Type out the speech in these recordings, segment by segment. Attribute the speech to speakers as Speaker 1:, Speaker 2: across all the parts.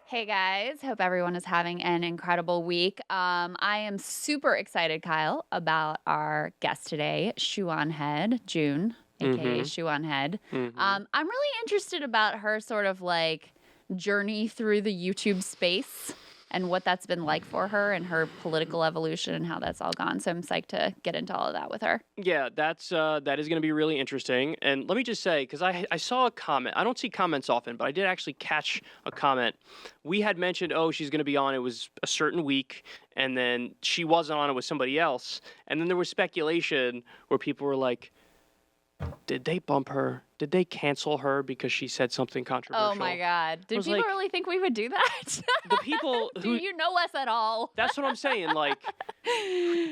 Speaker 1: Hey guys, hope everyone is having an incredible week. I am super excited, Kyle, about our guest today, Shoe0nHead, June, aka
Speaker 2: Mhm.
Speaker 1: Shoe0nHead.
Speaker 2: Mhm.
Speaker 1: I'm really interested about her sort of like journey through the YouTube space and what that's been like for her and her political evolution and how that's all gone. So I'm psyched to get into all of that with her.
Speaker 2: Yeah, that is going to be really interesting. And let me just say, because I saw a comment. I don't see comments often, but I did actually catch a comment. We had mentioned, oh, she's going to be on. It was a certain week, and then she wasn't on it with somebody else. And then there was speculation where people were like, did they bump her? Did they cancel her because she said something controversial?
Speaker 1: Oh my God. Did
Speaker 2: was
Speaker 1: people
Speaker 2: like-
Speaker 1: really think we would do that?
Speaker 2: The people
Speaker 1: Do
Speaker 2: who
Speaker 1: you know us at all?
Speaker 2: That's what I'm saying. Like,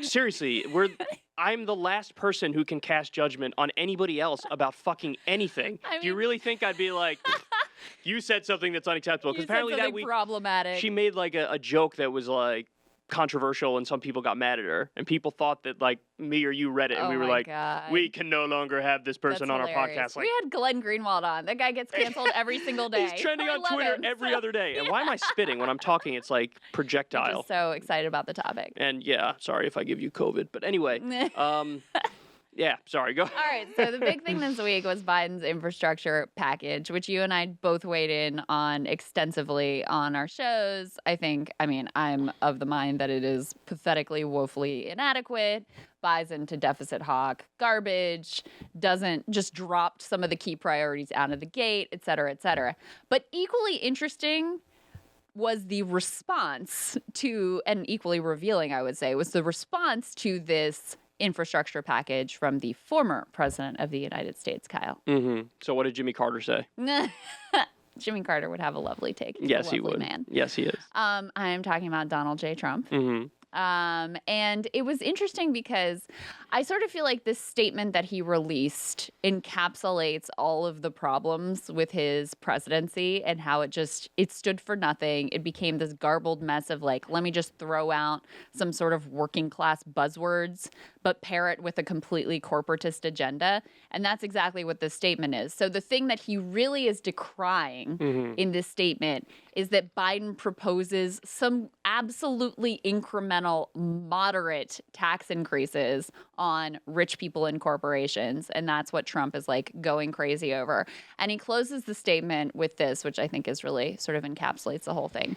Speaker 2: seriously, I'm the last person who can cast judgment on anybody else about fucking anything.
Speaker 1: I
Speaker 2: Do you
Speaker 1: mean-
Speaker 2: really think I'd be like, you said something that's unacceptable?
Speaker 1: You
Speaker 2: Because
Speaker 1: said
Speaker 2: apparently that
Speaker 1: something
Speaker 2: week
Speaker 1: problematic.
Speaker 2: she made like a joke that was like controversial, and some people got mad at her, and people thought that like me or you read it, and
Speaker 1: Oh
Speaker 2: we were
Speaker 1: my
Speaker 2: like,
Speaker 1: God.
Speaker 2: we can no longer have this person
Speaker 1: That's
Speaker 2: on
Speaker 1: hilarious.
Speaker 2: our podcast. Like,
Speaker 1: We had Glenn Greenwald on. That guy gets canceled every single day.
Speaker 2: he's trending
Speaker 1: I
Speaker 2: on
Speaker 1: love
Speaker 2: Twitter
Speaker 1: him.
Speaker 2: every
Speaker 1: So-
Speaker 2: other day. And why am I spitting when I'm talking? It's like
Speaker 1: I'm
Speaker 2: projectile.
Speaker 1: just so excited about the topic.
Speaker 2: And yeah, sorry if I give you COVID, but anyway, yeah, sorry, go.
Speaker 1: All right, so the big thing this week was Biden's infrastructure package, which you and I both weighed in on extensively on our shows. I'm of the mind that it is pathetically, woefully inadequate, buys into deficit hawk garbage, doesn't just dropped some of the key priorities out of the gate, et cetera, et cetera. But equally interesting was the response to, and equally revealing, I would say, was the response to this infrastructure package from the former president of the United States, Kyle.
Speaker 2: Mm-hmm. So what did Jimmy Carter say?
Speaker 1: Jimmy Carter would have a lovely take. He's
Speaker 2: Yes,
Speaker 1: a
Speaker 2: he
Speaker 1: lovely
Speaker 2: would.
Speaker 1: man.
Speaker 2: Yes, he is.
Speaker 1: I am talking about Donald J. Trump.
Speaker 2: Mm-hmm.
Speaker 1: And it was interesting because I sort of feel like this statement that he released encapsulates all of the problems with his presidency and how it stood for nothing. It became this garbled mess of like, let me just throw out some sort of working class buzzwords, but pair it with a completely corporatist agenda. And that's exactly what this statement is. So the thing that he really is decrying in this statement is that Biden proposes some absolutely incremental, moderate tax increases on rich people and corporations. And that's what Trump is like going crazy over. And he closes the statement with this, which I think is really sort of encapsulates the whole thing.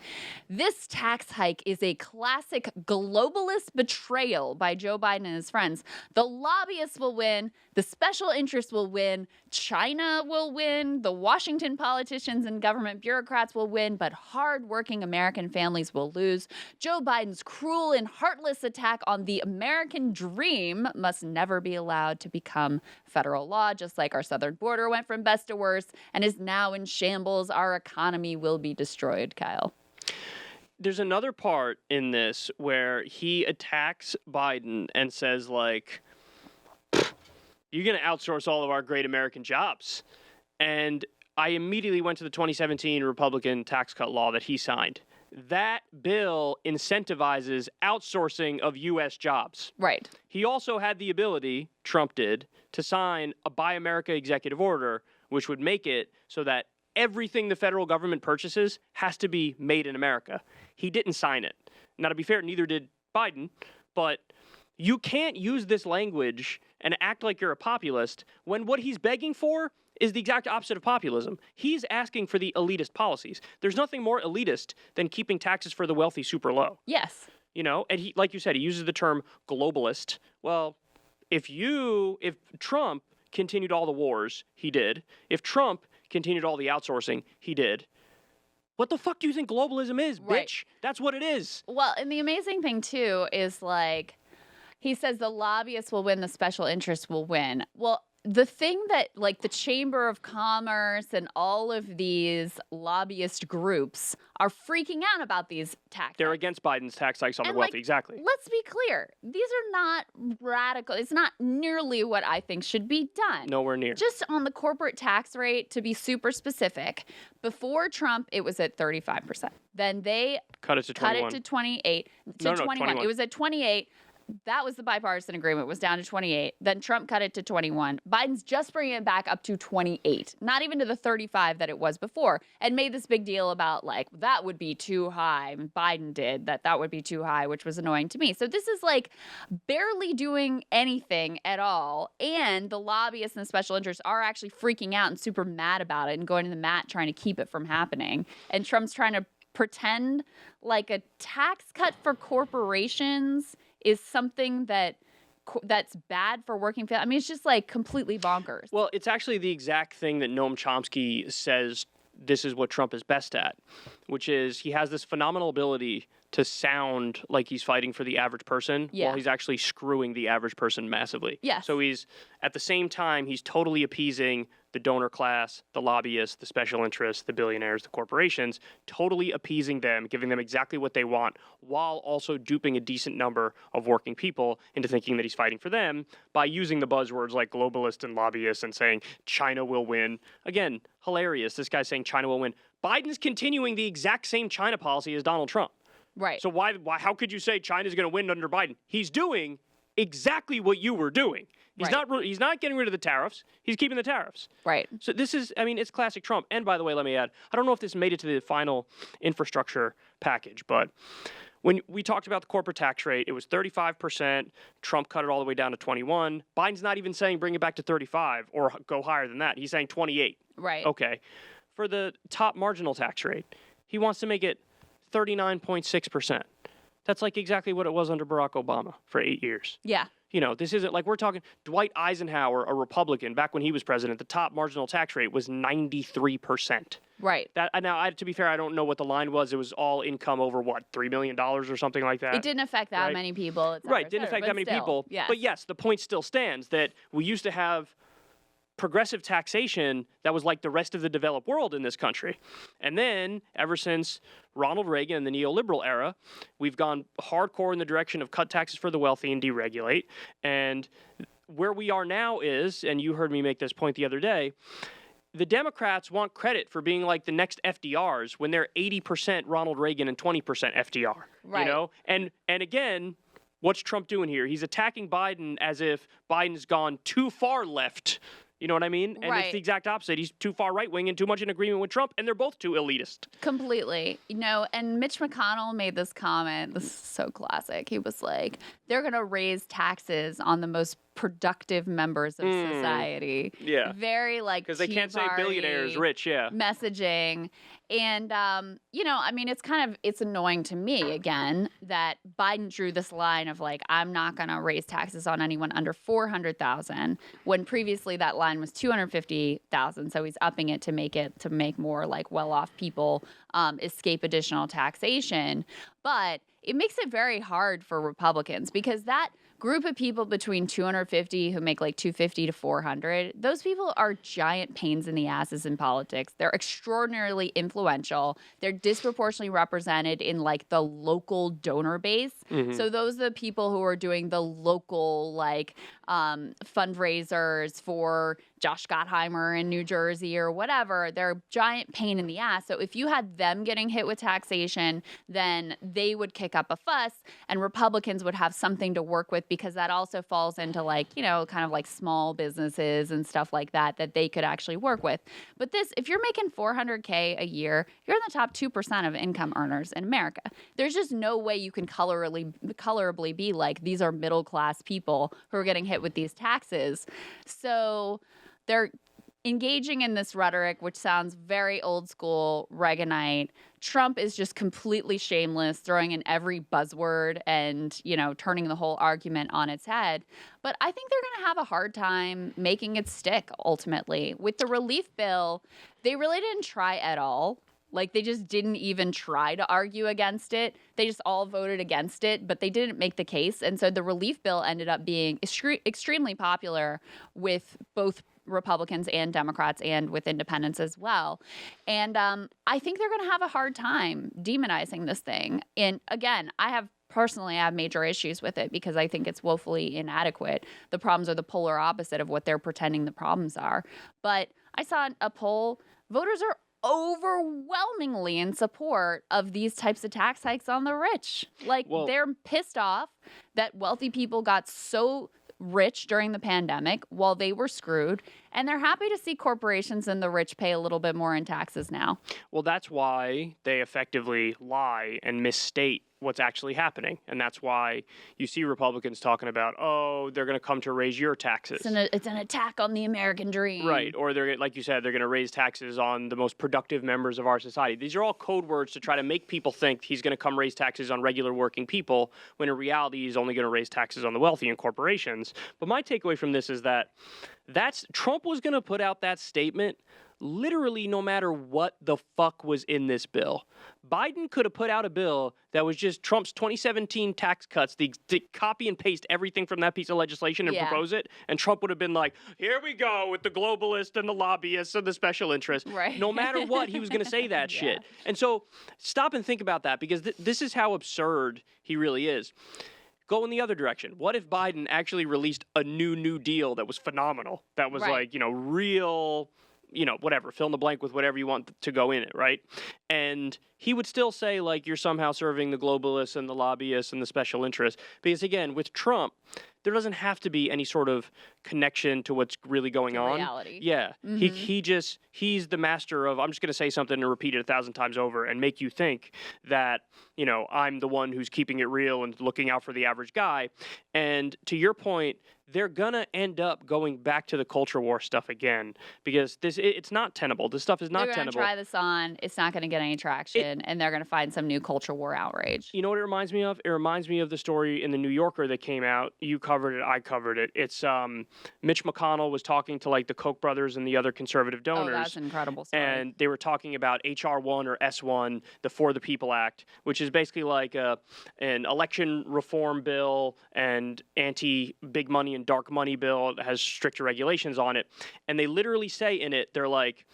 Speaker 1: This tax hike is a classic globalist betrayal by Joe Biden and his friends. The lobbyists will win. The special interests will win. China will win. The Washington politicians and government bureaucrats will win, but hardworking American families will lose. Joe Biden's cruel and heartless attack on the American dream must never be allowed to become federal law, just like our southern border went from best to worst and is now in shambles. Our economy will be destroyed, Kyle.
Speaker 2: There's another part in this where he attacks Biden and says like, you're going to outsource all of our great American jobs. And I immediately went to the 2017 Republican tax cut law that he signed. That bill incentivizes outsourcing of U.S. jobs.
Speaker 1: Right.
Speaker 2: He also had the ability, Trump did, to sign a Buy America executive order, which would make it so that everything the federal government purchases has to be made in America. He didn't sign it. Now, to be fair, neither did Biden, but you can't use this language and act like you're a populist when what he's begging for is the exact opposite of populism. He's asking for the elitist policies. There's nothing more elitist than keeping taxes for the wealthy super low.
Speaker 1: Yes.
Speaker 2: You know, and he, like you said, he uses the term globalist. Well, if Trump continued all the wars, he did. If Trump continued all the outsourcing, he did. What the fuck do you think globalism is,
Speaker 1: Right.
Speaker 2: bitch? That's what it is.
Speaker 1: Well, and the amazing thing, too, is like, he says the lobbyists will win, the special interests will win. Well, the thing that, like, the Chamber of Commerce and all of these lobbyist groups are freaking out about these tax
Speaker 2: They're
Speaker 1: hikes.
Speaker 2: against Biden's tax hikes on the
Speaker 1: And,
Speaker 2: wealthy.
Speaker 1: like,
Speaker 2: Exactly.
Speaker 1: Let's be clear. These are not radical. It's not nearly what I think should be done.
Speaker 2: Nowhere near.
Speaker 1: Just on the corporate tax rate, to be super specific, before Trump, it was at 35%. Then they
Speaker 2: Cut it to
Speaker 1: cut
Speaker 2: 21.
Speaker 1: it to 28, to
Speaker 2: No,
Speaker 1: 21.
Speaker 2: 21.
Speaker 1: It was at 28. that was the bipartisan agreement, was down to 28. Then Trump cut it to 21. Biden's just bringing it back up to 28, not even to the 35 that it was before, and made this big deal about, like, that would be too high. Biden did that would be too high, which was annoying to me. So this is like barely doing anything at all. And the lobbyists and the special interests are actually freaking out and super mad about it and going to the mat trying to keep it from happening. And Trump's trying to pretend like a tax cut for corporations is something that's bad for working families. I mean, it's just like completely bonkers.
Speaker 2: Well, it's actually the exact thing that Noam Chomsky says this is what Trump is best at, which is he has this phenomenal ability to sound like he's fighting for the average person while he's actually screwing the average person massively.
Speaker 1: Yes.
Speaker 2: So he's, at the same time, he's totally appeasing the donor class, the lobbyists, the special interests, the billionaires, the corporations, totally appeasing them, giving them exactly what they want, while also duping a decent number of working people into thinking that he's fighting for them by using the buzzwords like globalist and lobbyist and saying China will win. Again, hilarious. This guy's saying China will win. Biden's continuing the exact same China policy as Donald Trump.
Speaker 1: Right.
Speaker 2: So why how could you say China's going to win under Biden? He's doing exactly what you were doing. He's not getting rid of the tariffs. He's keeping the tariffs.
Speaker 1: Right.
Speaker 2: So this is, I mean, it's classic Trump. And by the way, let me add, I don't know if this made it to the final infrastructure package, but when we talked about the corporate tax rate, it was 35%. Trump cut it all the way down to 21. Biden's not even saying bring it back to 35 or go higher than that. He's saying 28.
Speaker 1: Right.
Speaker 2: Okay. For the top marginal tax rate, he wants to make it 39.6%. That's like exactly what it was under Barack Obama for 8 years.
Speaker 1: Yeah.
Speaker 2: You know, this isn't like we're talking Dwight Eisenhower, a Republican, back when he was president, the top marginal tax rate was 93%.
Speaker 1: Right.
Speaker 2: That now, to be fair, I don't know what the line was. It was all income over what, $3 million or something like that.
Speaker 1: It didn't affect that many people.
Speaker 2: Right, didn't affect that many people.
Speaker 1: Yes.
Speaker 2: But yes, the point still stands that we used to have progressive taxation that was like the rest of the developed world in this country. And then, ever since Ronald Reagan and the neoliberal era, we've gone hardcore in the direction of cut taxes for the wealthy and deregulate. And where we are now is, and you heard me make this point the other day, the Democrats want credit for being like the next FDRs when they're 80% Ronald Reagan and 20% FDR.
Speaker 1: Right.
Speaker 2: You know? And again, what's Trump doing here? He's attacking Biden as if Biden's gone too far left. You know what I mean? And it's the exact opposite. He's too far right-wing and too much in agreement with Trump, and they're both too elitist.
Speaker 1: Completely. You know, and Mitch McConnell made this comment. This is so classic. He was like, they're going to raise taxes on the most productive members of society.
Speaker 2: Yeah.
Speaker 1: Very like
Speaker 2: because they can't say billionaires rich,
Speaker 1: messaging. And, you know, I mean, it's annoying to me, again, that Biden drew this line of like, I'm not going to raise taxes on anyone under $400,000 when previously that line was $250,000. So he's upping it to make more like well-off people escape additional taxation. But it makes it very hard for Republicans because that group of people between 250 who make like 250 to 400, those people are giant pains in the asses in politics. They're extraordinarily influential. They're disproportionately represented in like the local donor base. Mm-hmm. So those are the people who are doing the local like fundraisers for Josh Gottheimer in New Jersey or whatever. They're a giant pain in the ass. So if you had them getting hit with taxation, then they would kick up a fuss and Republicans would have something to work with because that also falls into like, you know, kind of like small businesses and stuff like that they could actually work with. But this, if you're making $400K a year, you're in the top 2% of income earners in America. There's just no way you can colorably be like, these are middle class people who are getting hit with these taxes. So they're engaging in this rhetoric, which sounds very old school, Reaganite. Trump is just completely shameless, throwing in every buzzword and, you know, turning the whole argument on its head. But I think they're going to have a hard time making it stick, ultimately. With the relief bill, they really didn't try at all. Like, they just didn't even try to argue against it. They just all voted against it, but they didn't make the case. And so the relief bill ended up being extremely popular with both Republicans and Democrats and with independents as well. And I think they're going to have a hard time demonizing this thing. And again, I have major issues with it because I think it's woefully inadequate. The problems are the polar opposite of what they're pretending the problems are. But I saw a poll. Voters are overwhelmingly in support of these types of tax hikes on the rich. Like,
Speaker 2: Well,
Speaker 1: they're pissed off that wealthy people got so rich during the pandemic while they were screwed, and they're happy to see corporations and the rich pay a little bit more in taxes now.
Speaker 2: well, that's why they effectively lie and misstate what's actually happening. And that's why you see Republicans talking about, oh, they're going to come to raise your taxes.
Speaker 1: It's an attack on the American dream.
Speaker 2: Right. Or they're, like you said, they're going to raise taxes on the most productive members of our society. These are all code words to try to make people think he's going to come raise taxes on regular working people, when in reality he's only going to raise taxes on the wealthy and corporations. But my takeaway from this is that Trump was going to put out that statement literally no matter what the fuck was in this bill. Biden could have put out a bill that was just Trump's 2017 tax cuts, the copy and paste everything from that piece of legislation and propose it, and Trump would have been like, here we go with the globalists and the lobbyists and the special interests.
Speaker 1: Right.
Speaker 2: No matter what, he was going to say that shit. And so stop and think about that, because this is how absurd he really is. Go in the other direction. What if Biden actually released a new deal that was phenomenal, that was like, real, whatever, fill in the blank with whatever you want to go in it, right? And he would still say, like, you're somehow serving the globalists and the lobbyists and the special interests. Because, again, with Trump, there doesn't have to be any sort of connection to what's really going on.
Speaker 1: Reality.
Speaker 2: Yeah. Mm-hmm. He's the master of, I'm just going to say something and repeat it 1,000 times over and make you think that, I'm the one who's keeping it real and looking out for the average guy. And to your point, they're going to end up going back to the culture war stuff again, because it's not tenable. This stuff is not tenable.
Speaker 1: They're going to try this on. It's not going to get any traction, and they're going to find some new culture war outrage.
Speaker 2: You know what it reminds me of? It reminds me of the story in the New Yorker that came out. You covered it. I covered it. It's Mitch McConnell was talking to like the Koch brothers and the other conservative donors.
Speaker 1: Oh, that's an incredible story.
Speaker 2: And they were talking about HR 1 or S1, the For the People Act, which is basically like an election reform bill and anti-big money and dark money bill that has stricter regulations on it. And they literally say in it, they're like,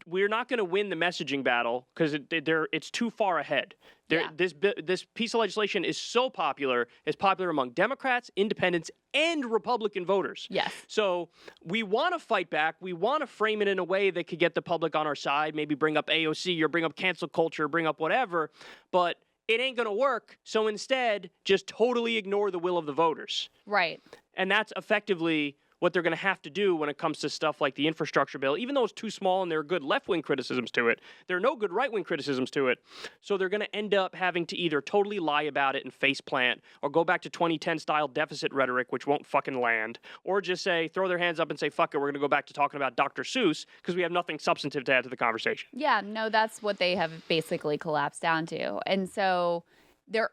Speaker 2: we're not going to win the messaging battle because it's too far ahead. This piece of legislation is so popular. It's popular among Democrats, independents, and Republican voters.
Speaker 1: Yes.
Speaker 2: So we want to fight back. We want to frame it in a way that could get the public on our side, maybe bring up AOC or bring up cancel culture, bring up whatever. But it ain't going to work. So instead, just totally ignore the will of the voters.
Speaker 1: Right.
Speaker 2: And that's effectively what they're going to have to do when it comes to stuff like the infrastructure bill. Even though it's too small and there are good left-wing criticisms to it, there are no good right-wing criticisms to it. So they're going to end up having to either totally lie about it and faceplant, or go back to 2010-style deficit rhetoric, which won't fucking land, or just throw their hands up and say, fuck it, we're going to go back to talking about Dr. Seuss because we have nothing substantive to add to the conversation.
Speaker 1: Yeah, no, that's what they have basically collapsed down to. And so their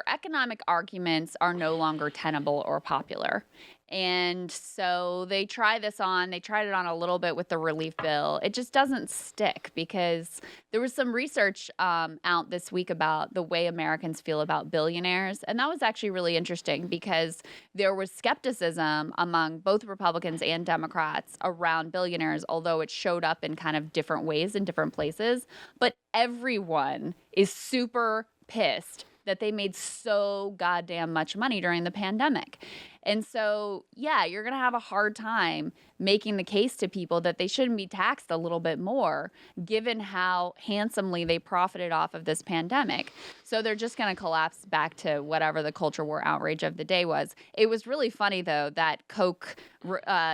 Speaker 1: economic arguments are no longer tenable or popular. And so they tried it on a little bit with the relief bill. It just doesn't stick, because there was some research out this week about the way Americans feel about billionaires. And that was actually really interesting, because there was skepticism among both Republicans and Democrats around billionaires, although it showed up in kind of different ways in different places. But everyone is super pissed that they made so goddamn much money during the pandemic. And so, yeah, you're going to have a hard time making the case to people that they shouldn't be taxed a little bit more, given how handsomely they profited off of this pandemic. So they're just going to collapse back to whatever the culture war outrage of the day was. It was really funny, though, that Koch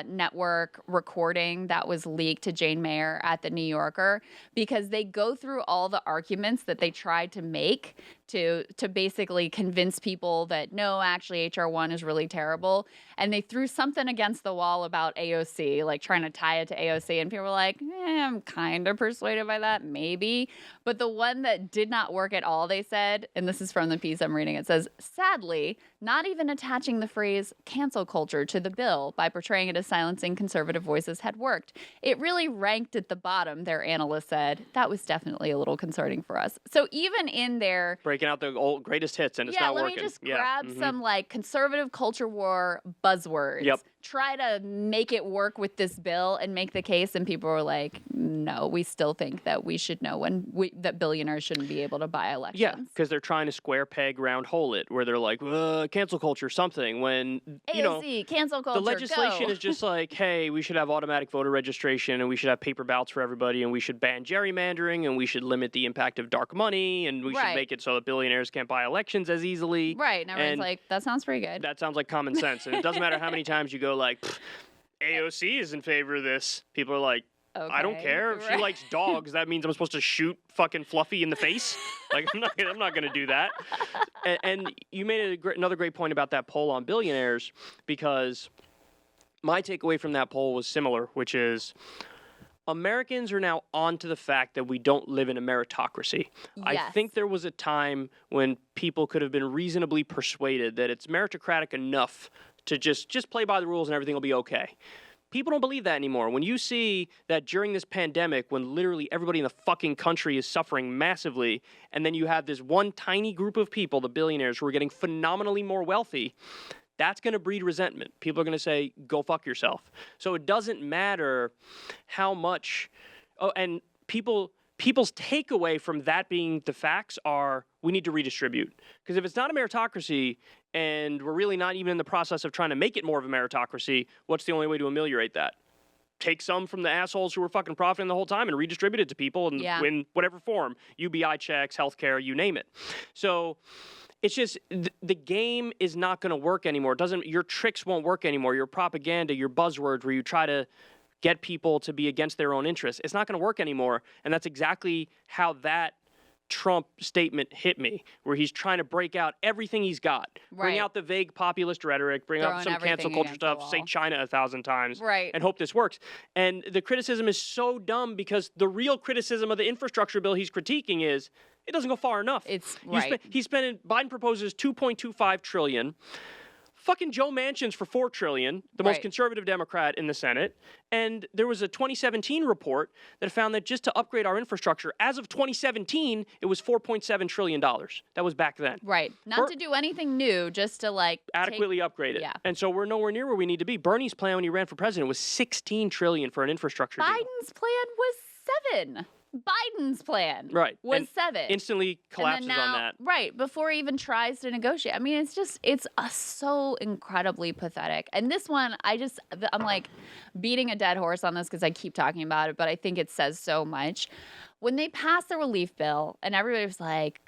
Speaker 1: network recording that was leaked to Jane Mayer at the New Yorker, because they go through all the arguments that they tried to make to basically convince people that, no, actually, HR 1 is really terrible. And they threw something against the wall about AOC, like trying to tie it to AOC. And people were like, I'm kind of persuaded by that, maybe. But the one that did not work at all, they said, and this is from the piece I'm reading, it says, sadly, not even attaching the phrase cancel culture to the bill by portraying it as silencing conservative voices had worked. It really ranked at the bottom, their analyst said. That was definitely a little concerning for us. So even in their...
Speaker 2: breaking out the old greatest hits, and it's not working.
Speaker 1: Let me just grab some like conservative culture war buzzwords.
Speaker 2: Yep.
Speaker 1: try to make it work with this bill and make the case, and people were like, no, we still think that we should know that billionaires shouldn't be able to buy elections.
Speaker 2: Yeah, because they're trying to square peg round hole it, where they're like, cancel culture something, when,
Speaker 1: AOC, cancel culture,
Speaker 2: the legislation
Speaker 1: go.
Speaker 2: is just like, hey, we should have automatic voter registration, and we should have paper ballots for everybody, and we should ban gerrymandering, and we should limit the impact of dark money, and we should make it so that billionaires can't buy elections as easily.
Speaker 1: Right, and everyone's like, that sounds pretty good.
Speaker 2: That sounds like common sense, and it doesn't matter how many times you go like, AOC is in favor of this. People are like,
Speaker 1: okay,
Speaker 2: I don't care. If she likes dogs, that means I'm supposed to shoot fucking Fluffy in the face? Like, I'm not going to do that. And you made another great point about that poll on billionaires, because my takeaway from that poll was similar, which is Americans are now on to the fact that we don't live in a meritocracy.
Speaker 1: Yes.
Speaker 2: I think there was a time when people could have been reasonably persuaded that it's meritocratic enough to just play by the rules and everything will be okay. People don't believe that anymore. When you see that during this pandemic, when literally everybody in the fucking country is suffering massively, and then you have this one tiny group of people, the billionaires, who are getting phenomenally more wealthy, that's going to breed resentment. People are going to say, go fuck yourself. So it doesn't matter how much... Oh, and people's takeaway from that being the facts are, we need to redistribute. Because if it's not a meritocracy, and we're really not even in the process of trying to make it more of a meritocracy, what's the only way to ameliorate that? Take some from the assholes who were fucking profiting the whole time and redistribute it to people in whatever form. UBI checks, healthcare, you name it. So it's just, the game is not going to work anymore. Your tricks won't work anymore. Your propaganda, your buzzwords where you try to get people to be against their own interests, it's not going to work anymore. And that's exactly how that Trump statement hit me, where he's trying to break out everything he's got. Bring out the vague populist rhetoric, bring out some cancel culture stuff, say China 1,000 times, and hope this works. And the criticism is so dumb, because the real criticism of the infrastructure bill he's critiquing is it doesn't go far enough. Biden proposes $2.25 trillion. Fucking Joe Manchin's for $4 trillion, the most conservative Democrat in the Senate. And there was a 2017 report that found that just to upgrade our infrastructure, as of 2017, it was $4.7 trillion. That was back then.
Speaker 1: Right. Not to do anything new, just to
Speaker 2: adequately upgrade it.
Speaker 1: Yeah.
Speaker 2: And so we're nowhere near where we need to be. Bernie's plan when he ran for president was $16 trillion for an infrastructure deal.
Speaker 1: Biden's plan was $7. Biden's plan was $7.
Speaker 2: Instantly collapses
Speaker 1: now,
Speaker 2: on that.
Speaker 1: Right, before he even tries to negotiate. I mean, it's so incredibly pathetic. And this one, I'm like beating a dead horse on this because I keep talking about it, but I think it says so much. When they passed the relief bill, and everybody was like,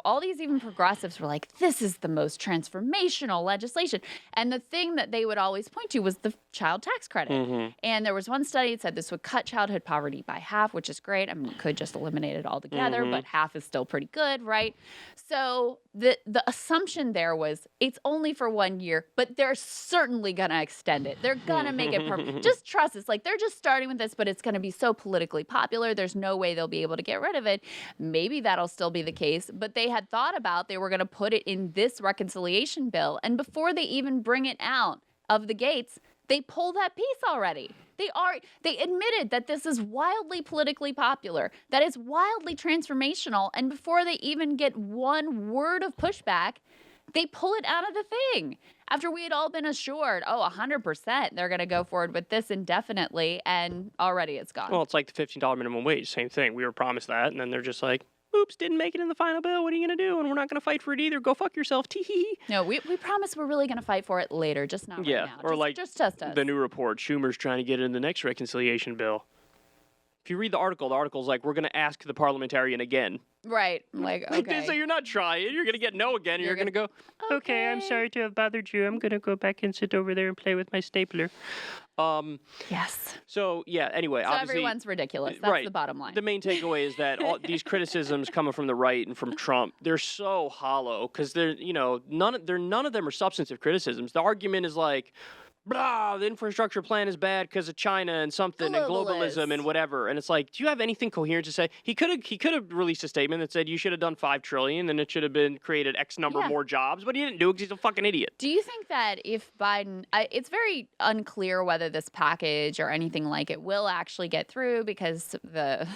Speaker 1: all these even progressives were like, this is the most transformational legislation. And the thing that they would always point to was the child tax credit. Mm-hmm. And there was one study that said this would cut childhood poverty by half, which is great. I mean, it could just eliminate it altogether, but half is still pretty good, right? So the assumption there was it's only for 1 year, but they're certainly going to extend it. They're going to make it permanent. Just trust us. They're just starting with this, but it's going to be so politically popular. There's no way they'll be able to get rid of it. Maybe that'll still be the case, but they had thought about they were going to put it in this reconciliation bill. And before they even bring it out of the gates, they pull that piece already. They admitted that this is wildly politically popular, that it's wildly transformational, and before they even get one word of pushback, they pull it out of the thing. After we had all been assured, 100% they're going to go forward with this indefinitely, and already it's gone.
Speaker 2: Well, it's like the $15 minimum wage, same thing. We were promised that, and then they're just like, oops, didn't make it in the final bill. What are you going to do? And we're not going to fight for it either. Go fuck yourself. Tee-hee.
Speaker 1: No, we promise we're really going to fight for it later, just not right now.
Speaker 2: Or
Speaker 1: just test us.
Speaker 2: The new report, Schumer's trying to get it in the next reconciliation bill. If you read the article's like, we're going to ask the parliamentarian again.
Speaker 1: Right. Like, okay.
Speaker 2: So you're not trying. You're going to get no again. You're going to go, okay, I'm sorry to have bothered you. I'm going to go back and sit over there and play with my stapler.
Speaker 1: Yes.
Speaker 2: So, yeah, anyway.
Speaker 1: So
Speaker 2: obviously,
Speaker 1: everyone's ridiculous. That's the bottom line.
Speaker 2: The main takeaway is that all these criticisms coming from the right and from Trump, they're so hollow because none of them are substantive criticisms. The argument is like, the infrastructure plan is bad because of China and something and globalism and whatever. And it's like, do you have anything coherent to say? He could have released a statement that said you should have done $5 trillion and it should have been created X number more jobs, but he didn't do it because he's a fucking idiot.
Speaker 1: Do you think that if Biden, it's very unclear whether this package or anything like it will actually get through because the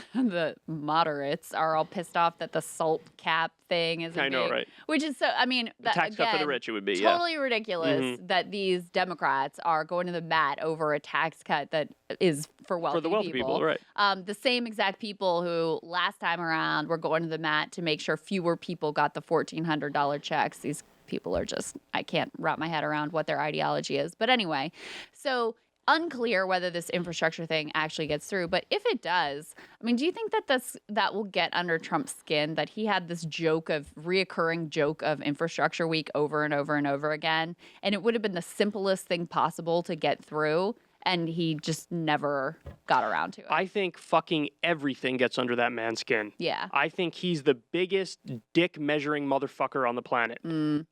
Speaker 1: moderates are all pissed off that the SALT cap thing is
Speaker 2: right?
Speaker 1: Which is so, I mean,
Speaker 2: the tax cut for the rich, it would be
Speaker 1: totally ridiculous that these Democrats are going to the mat over a tax cut that is for wealthy
Speaker 2: For the wealthy people, right.
Speaker 1: The same exact people who last time around were going to the mat to make sure fewer people got the $1,400 checks. These people are just, I can't wrap my head around what their ideology is. But anyway, so unclear whether this infrastructure thing actually gets through. But if it does, I mean, do you think that that will get under Trump's skin, that he had this reoccurring joke of infrastructure week over and over and over again, and it would have been the simplest thing possible to get through, and he just never got around to it?
Speaker 2: I think fucking everything gets under that man's skin.
Speaker 1: Yeah.
Speaker 2: I think he's the biggest dick measuring motherfucker on the planet.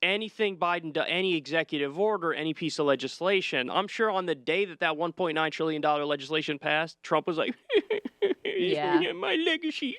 Speaker 2: Anything Biden does, any executive order, any piece of legislation, I'm sure on the day that $1.9 trillion legislation passed, Trump was like,
Speaker 1: Yeah.
Speaker 2: my legacy.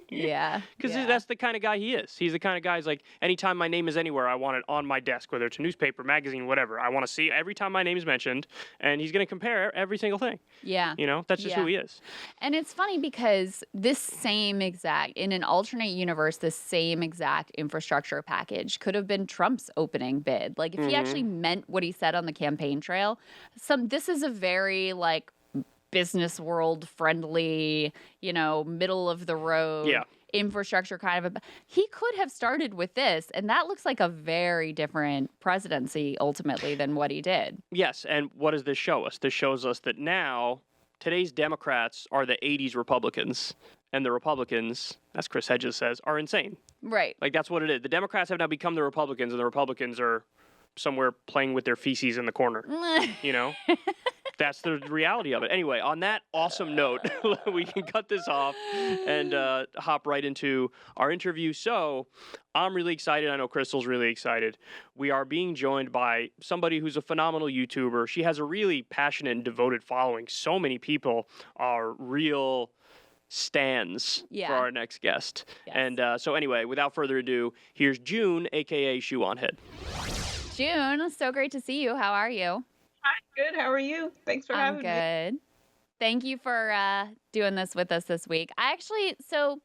Speaker 1: Yeah.
Speaker 2: Because
Speaker 1: Yeah.
Speaker 2: that's the kind of guy he is. He's the kind of guy who's like, anytime my name is anywhere, I want it on my desk, whether it's a newspaper, magazine, whatever. I want to see every time my name is mentioned, and he's going to compare every single thing.
Speaker 1: Yeah.
Speaker 2: You know, that's just who he is.
Speaker 1: And it's funny because in an alternate universe, this same exact infrastructure package could have been Trump's opening bid. Like, if he actually meant what he said on the campaign trail, this is a very, like, business world friendly, middle of the road infrastructure kind of he could have started with this, and that looks like a very different presidency ultimately than what he did.
Speaker 2: Yes, and what does this show us? This shows us that now today's Democrats are the 80s Republicans, and the Republicans, as Chris Hedges says, are insane.
Speaker 1: Right.
Speaker 2: Like, that's what it is. The Democrats have now become the Republicans, and the Republicans are somewhere playing with their feces in the corner. That's the reality of it. Anyway, on that awesome note, we can cut this off and hop right into our interview. So I'm really excited. I know Krystal's really excited. We are being joined by somebody who's a phenomenal YouTuber. She has a really passionate and devoted following. So many people are real stands for our next guest.
Speaker 1: Yes.
Speaker 2: And so anyway, without further ado, here's June, a.k.a. Shoe0nHead.
Speaker 1: June, so great to see you. How are you?
Speaker 3: Hi, good. How are you? Thanks for having me.
Speaker 1: I'm good. Thank you for doing this with us this week. I don't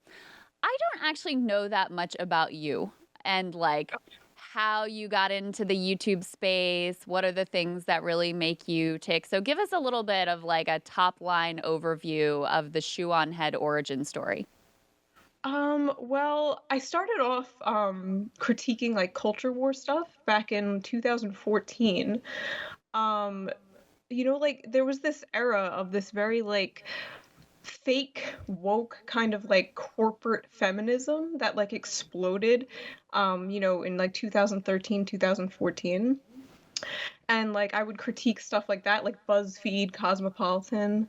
Speaker 1: actually know that much about you and like how you got into the YouTube space. What are the things that really make you tick? So give us a little bit of like a top line overview of the Shoe0nHead origin story.
Speaker 3: Well, I started off critiquing like culture war stuff back in 2014. Like there was this era of this very like fake woke kind of like corporate feminism that like exploded in like 2013, 2014. And like I would critique stuff like that, like BuzzFeed, Cosmopolitan.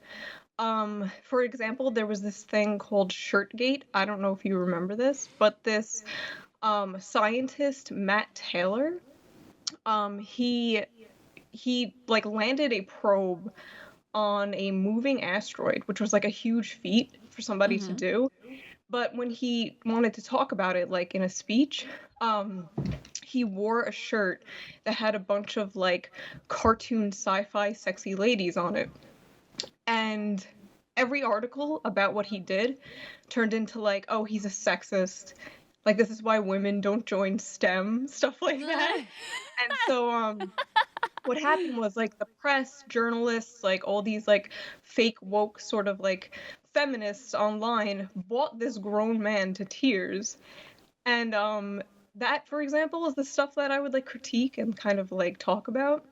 Speaker 3: For example, there was this thing called Shirtgate. I don't know if you remember this, but this scientist, Matt Taylor, he like landed a probe on a moving asteroid, which was like a huge feat for somebody to do. But when he wanted to talk about it, like in a speech, he wore a shirt that had a bunch of like cartoon sci-fi sexy ladies on it. And every article about what he did turned into like, oh, he's a sexist. Like, this is why women don't join STEM, stuff like that. And so what happened was like the press, journalists, like all these like fake woke sort of like feminists online bought this grown man to tears. And that, for example, is the stuff that I would like critique and kind of like talk about.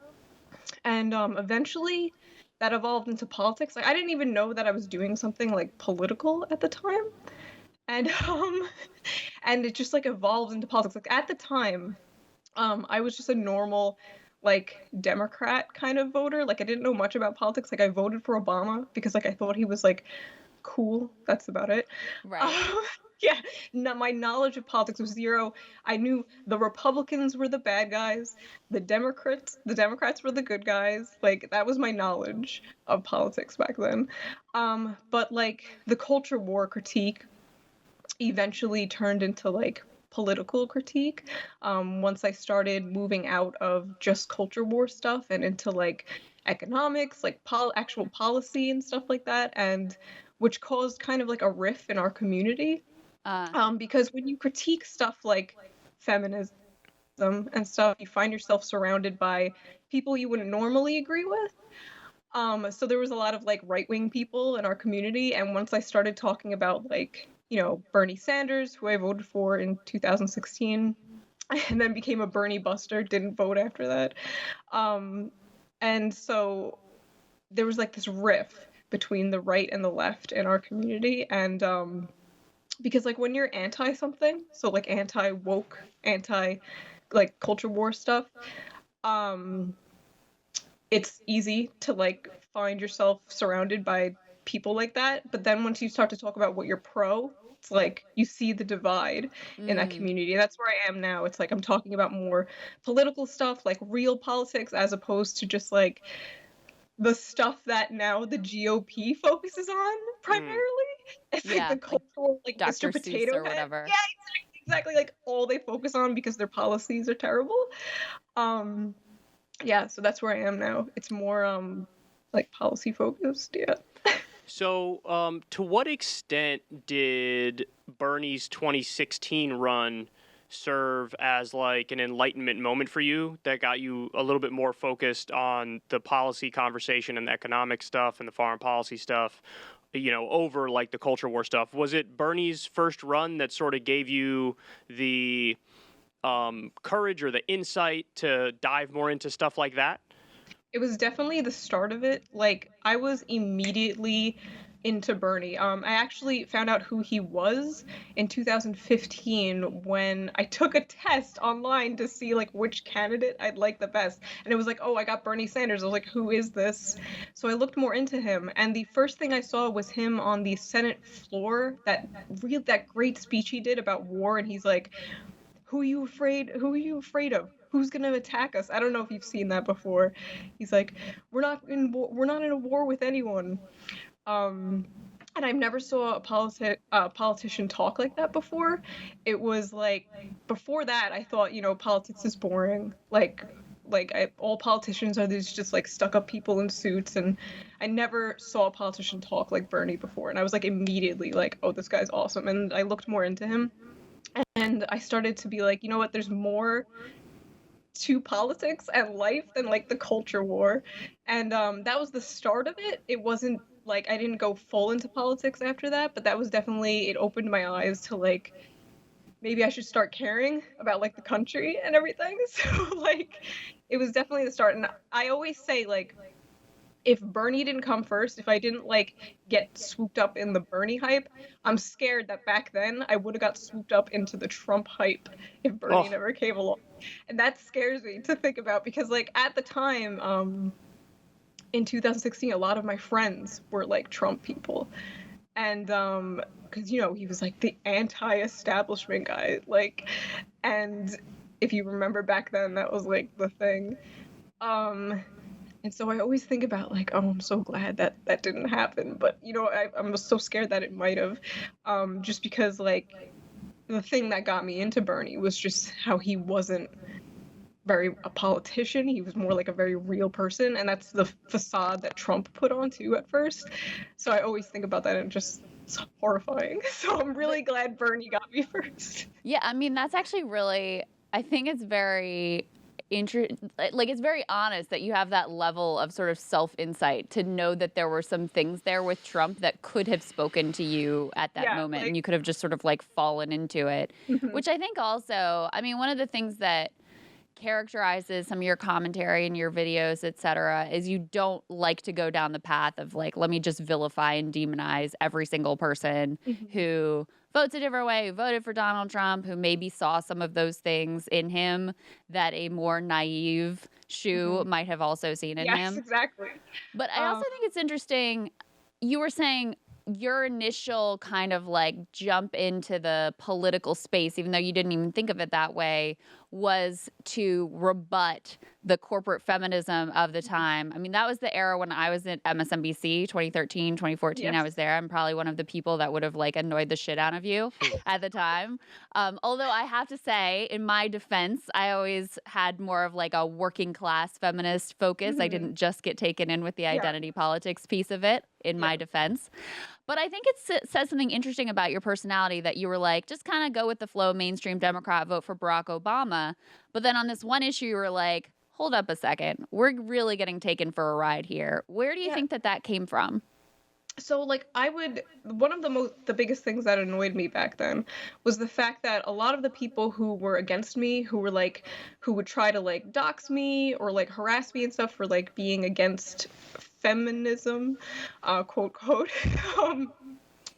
Speaker 3: And eventually that evolved into politics. Like I didn't even know that I was doing something like political at the time. And and it just like evolved into politics. Like at the time, I was just a normal like Democrat kind of voter. Like I didn't know much about politics. Like I voted for Obama because like I thought he was like cool. That's about it.
Speaker 1: Right.
Speaker 3: Yeah. No, my knowledge of politics was zero. I knew the Republicans were the bad guys, the Democrats were the good guys. Like that was my knowledge of politics back then. But like the culture war critique eventually turned into like political critique once I started moving out of just culture war stuff and into like economics, like actual policy and stuff like that, and which caused kind of like a rift in our community. Because when you critique stuff like feminism and stuff, you find yourself surrounded by people you wouldn't normally agree with. So there was a lot of like right-wing people in our community, and once I started talking about like, Bernie Sanders, who I voted for in 2016, and then became a Bernie buster, didn't vote after that. Um, and so there was like this rift between the right and the left in our community, and because like when you're anti something, so like anti woke, anti like culture war stuff, um it's easy to like find yourself surrounded by people like that. But then once you start to talk about what you're pro, it's like you see the divide in that
Speaker 1: Mm,
Speaker 3: community. That's where I am now. It's like I'm talking about more political stuff, like real politics, as opposed to just like the stuff that now the GOP focuses on primarily.
Speaker 2: Mm.
Speaker 3: It's like
Speaker 1: yeah,
Speaker 3: the
Speaker 1: like
Speaker 3: cultural, like Mr.
Speaker 1: Dr. Seuss
Speaker 3: Potato
Speaker 1: or
Speaker 3: Head.
Speaker 1: whatever.
Speaker 3: Yeah, exactly. Like all they focus on because their policies are terrible. Um, yeah, so that's where I am now. It's more like policy focused, yeah.
Speaker 2: So, to what extent did Bernie's 2016 run serve as like an enlightenment moment for you that got you a little bit more focused on the policy conversation and the economic stuff and the foreign policy stuff, over like the culture war stuff? Was it Bernie's first run that sort of gave you the courage or the insight to dive more into stuff like that?
Speaker 3: It was definitely the start of it. Like I was immediately into Bernie. I actually found out who he was in 2015 when I took a test online to see like which candidate I'd like the best. And it was like, oh, I got Bernie Sanders. I was like, who is this? So I looked more into him, and the first thing I saw was him on the Senate floor, that great speech he did about war, and he's like, who are you afraid of? Who's going to attack us? I don't know if you've seen that before. He's like, we're not in a war with anyone. Um and I've never saw a politician talk like that before. It was like before that I thought, politics is boring. All politicians are these just like stuck up people in suits, and I never saw a politician talk like Bernie before, and I was like immediately like, oh, this guy's awesome, and I looked more into him. And I started to be like, you know what, there's more to politics and life than like the culture war. And that was the start of it. It wasn't like I didn't go full into politics after that, but that was definitely, it opened my eyes to like maybe I should start caring about like the country and everything. So like it was definitely the start. And I always say like if Bernie didn't come first, if I didn't like get swooped up in the Bernie hype, I'm scared that back then I would have got swooped up into the Trump hype if Bernie
Speaker 2: Oh,
Speaker 3: never came along. And that scares me to think about because like at the time, in 2016, a lot of my friends were like Trump people. And because he was like the anti-establishment guy, like, and if you remember back then, that was like the thing. Um, and so I always think about like, oh, I'm so glad that that didn't happen. But I'm so scared that it might have, just because like the thing that got me into Bernie was just how he wasn't very a politician. He was more like a very real person, and that's the facade that Trump put on too at first. So I always think about that, and it's horrifying. So I'm
Speaker 1: But
Speaker 3: really glad Bernie got me first.
Speaker 1: yeah, I mean, that's actually really, I think it's very like it's very honest that you have that level of sort of self-insight to know that there were some things there with Trump that could have spoken to you at that
Speaker 3: Yeah,
Speaker 1: moment, and
Speaker 3: like
Speaker 1: you could have just sort of like fallen into it,
Speaker 3: mhm,
Speaker 1: which I think also, I mean, one of the things that characterizes some of your commentary and your videos, et cetera, is you don't like to go down the path of like, let me just vilify and demonize every single person
Speaker 3: mhm.
Speaker 1: who votes a different way, who voted for Donald Trump, who maybe saw some of those things in him that a more naive Shoe
Speaker 3: Mhm.
Speaker 1: might have also seen in
Speaker 3: Yes,
Speaker 1: him.
Speaker 3: exactly.
Speaker 1: But I
Speaker 3: Um,
Speaker 1: also think it's interesting. You were saying your initial kind of like jump into the political space, even though you didn't even think of it that way, was to rebut the corporate feminism of the time. I mean, that was the era when I was at MSNBC, 2013, 2014. I
Speaker 3: yes.
Speaker 1: was there. I'm probably one of the people that would have like annoyed the shit out of you
Speaker 2: hmm.
Speaker 1: at the time. Although I have to say, in my defense, I always had more of like a working class feminist focus. I
Speaker 3: Mhm.
Speaker 1: didn't just get taken in with the
Speaker 3: Yeah,
Speaker 1: identity politics piece of it, in
Speaker 3: yeah.
Speaker 1: my defense. But I think it says something interesting about your personality that you were like, just kind of go with the flow, mainstream Democrat, vote for Barack Obama. But then on this one issue, you were like, hold up a second. We're really getting taken for a ride here. Where do you
Speaker 3: Yeah.
Speaker 1: think that came from?
Speaker 3: So like one of the biggest things that annoyed me back then was the fact that a lot of the people who were against me, who would try to like dox me or like harass me and stuff for like being against feminism, quote quote, um,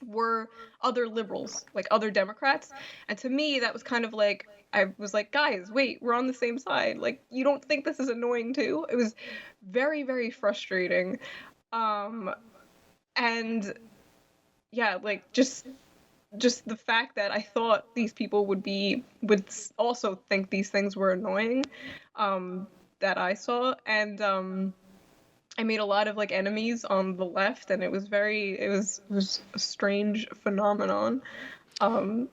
Speaker 3: were other liberals, like other Democrats. And to me, that was kind of like, I was like, guys, wait, we're on the same side. Like, you don't think this is annoying too? It was very, very frustrating. Um, and yeah, like just the fact that I thought these people also think these things were annoying, that I saw, and I made a lot of like enemies on the left, and it was a strange phenomenon. Um,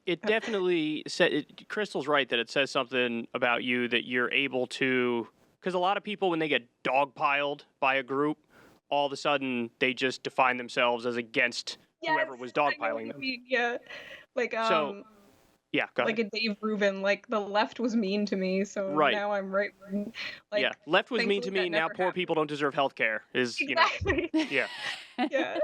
Speaker 2: It definitely said, Crystal's right that it says something about you that you're able to, because a lot of people, when they get dogpiled by a group, all of a sudden they just define themselves as against whoever was
Speaker 3: yes, I know what
Speaker 2: dogpiling
Speaker 3: you
Speaker 2: them.
Speaker 3: mean. Yeah, like
Speaker 2: So, yeah, go
Speaker 3: like
Speaker 2: ahead.
Speaker 3: a Dave Rubin, like the left was mean to me, so
Speaker 2: Right.
Speaker 3: now I'm right. Like,
Speaker 2: Yeah. Left was mean to
Speaker 3: thankfully
Speaker 2: me.
Speaker 3: that
Speaker 2: Now
Speaker 3: never
Speaker 2: poor
Speaker 3: happened.
Speaker 2: people don't deserve health care.
Speaker 3: Exactly.
Speaker 2: Yeah.
Speaker 3: Yeah.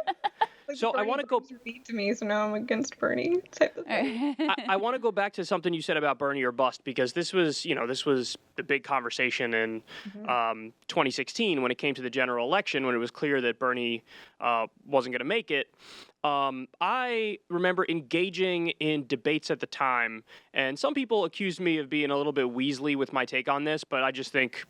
Speaker 3: Like
Speaker 2: So I
Speaker 3: Bernie
Speaker 2: want to go.
Speaker 3: Bros were mean to me, so now I'm against Bernie type of thing.
Speaker 2: I want to go back to something you said about Bernie or bust, because this was the big conversation in
Speaker 3: Mhm.
Speaker 2: 2016 when it came to the general election, when it was clear that Bernie wasn't going to make it. I remember engaging in debates at the time, and some people accused me of being a little bit Weasley with my take on this, but I just think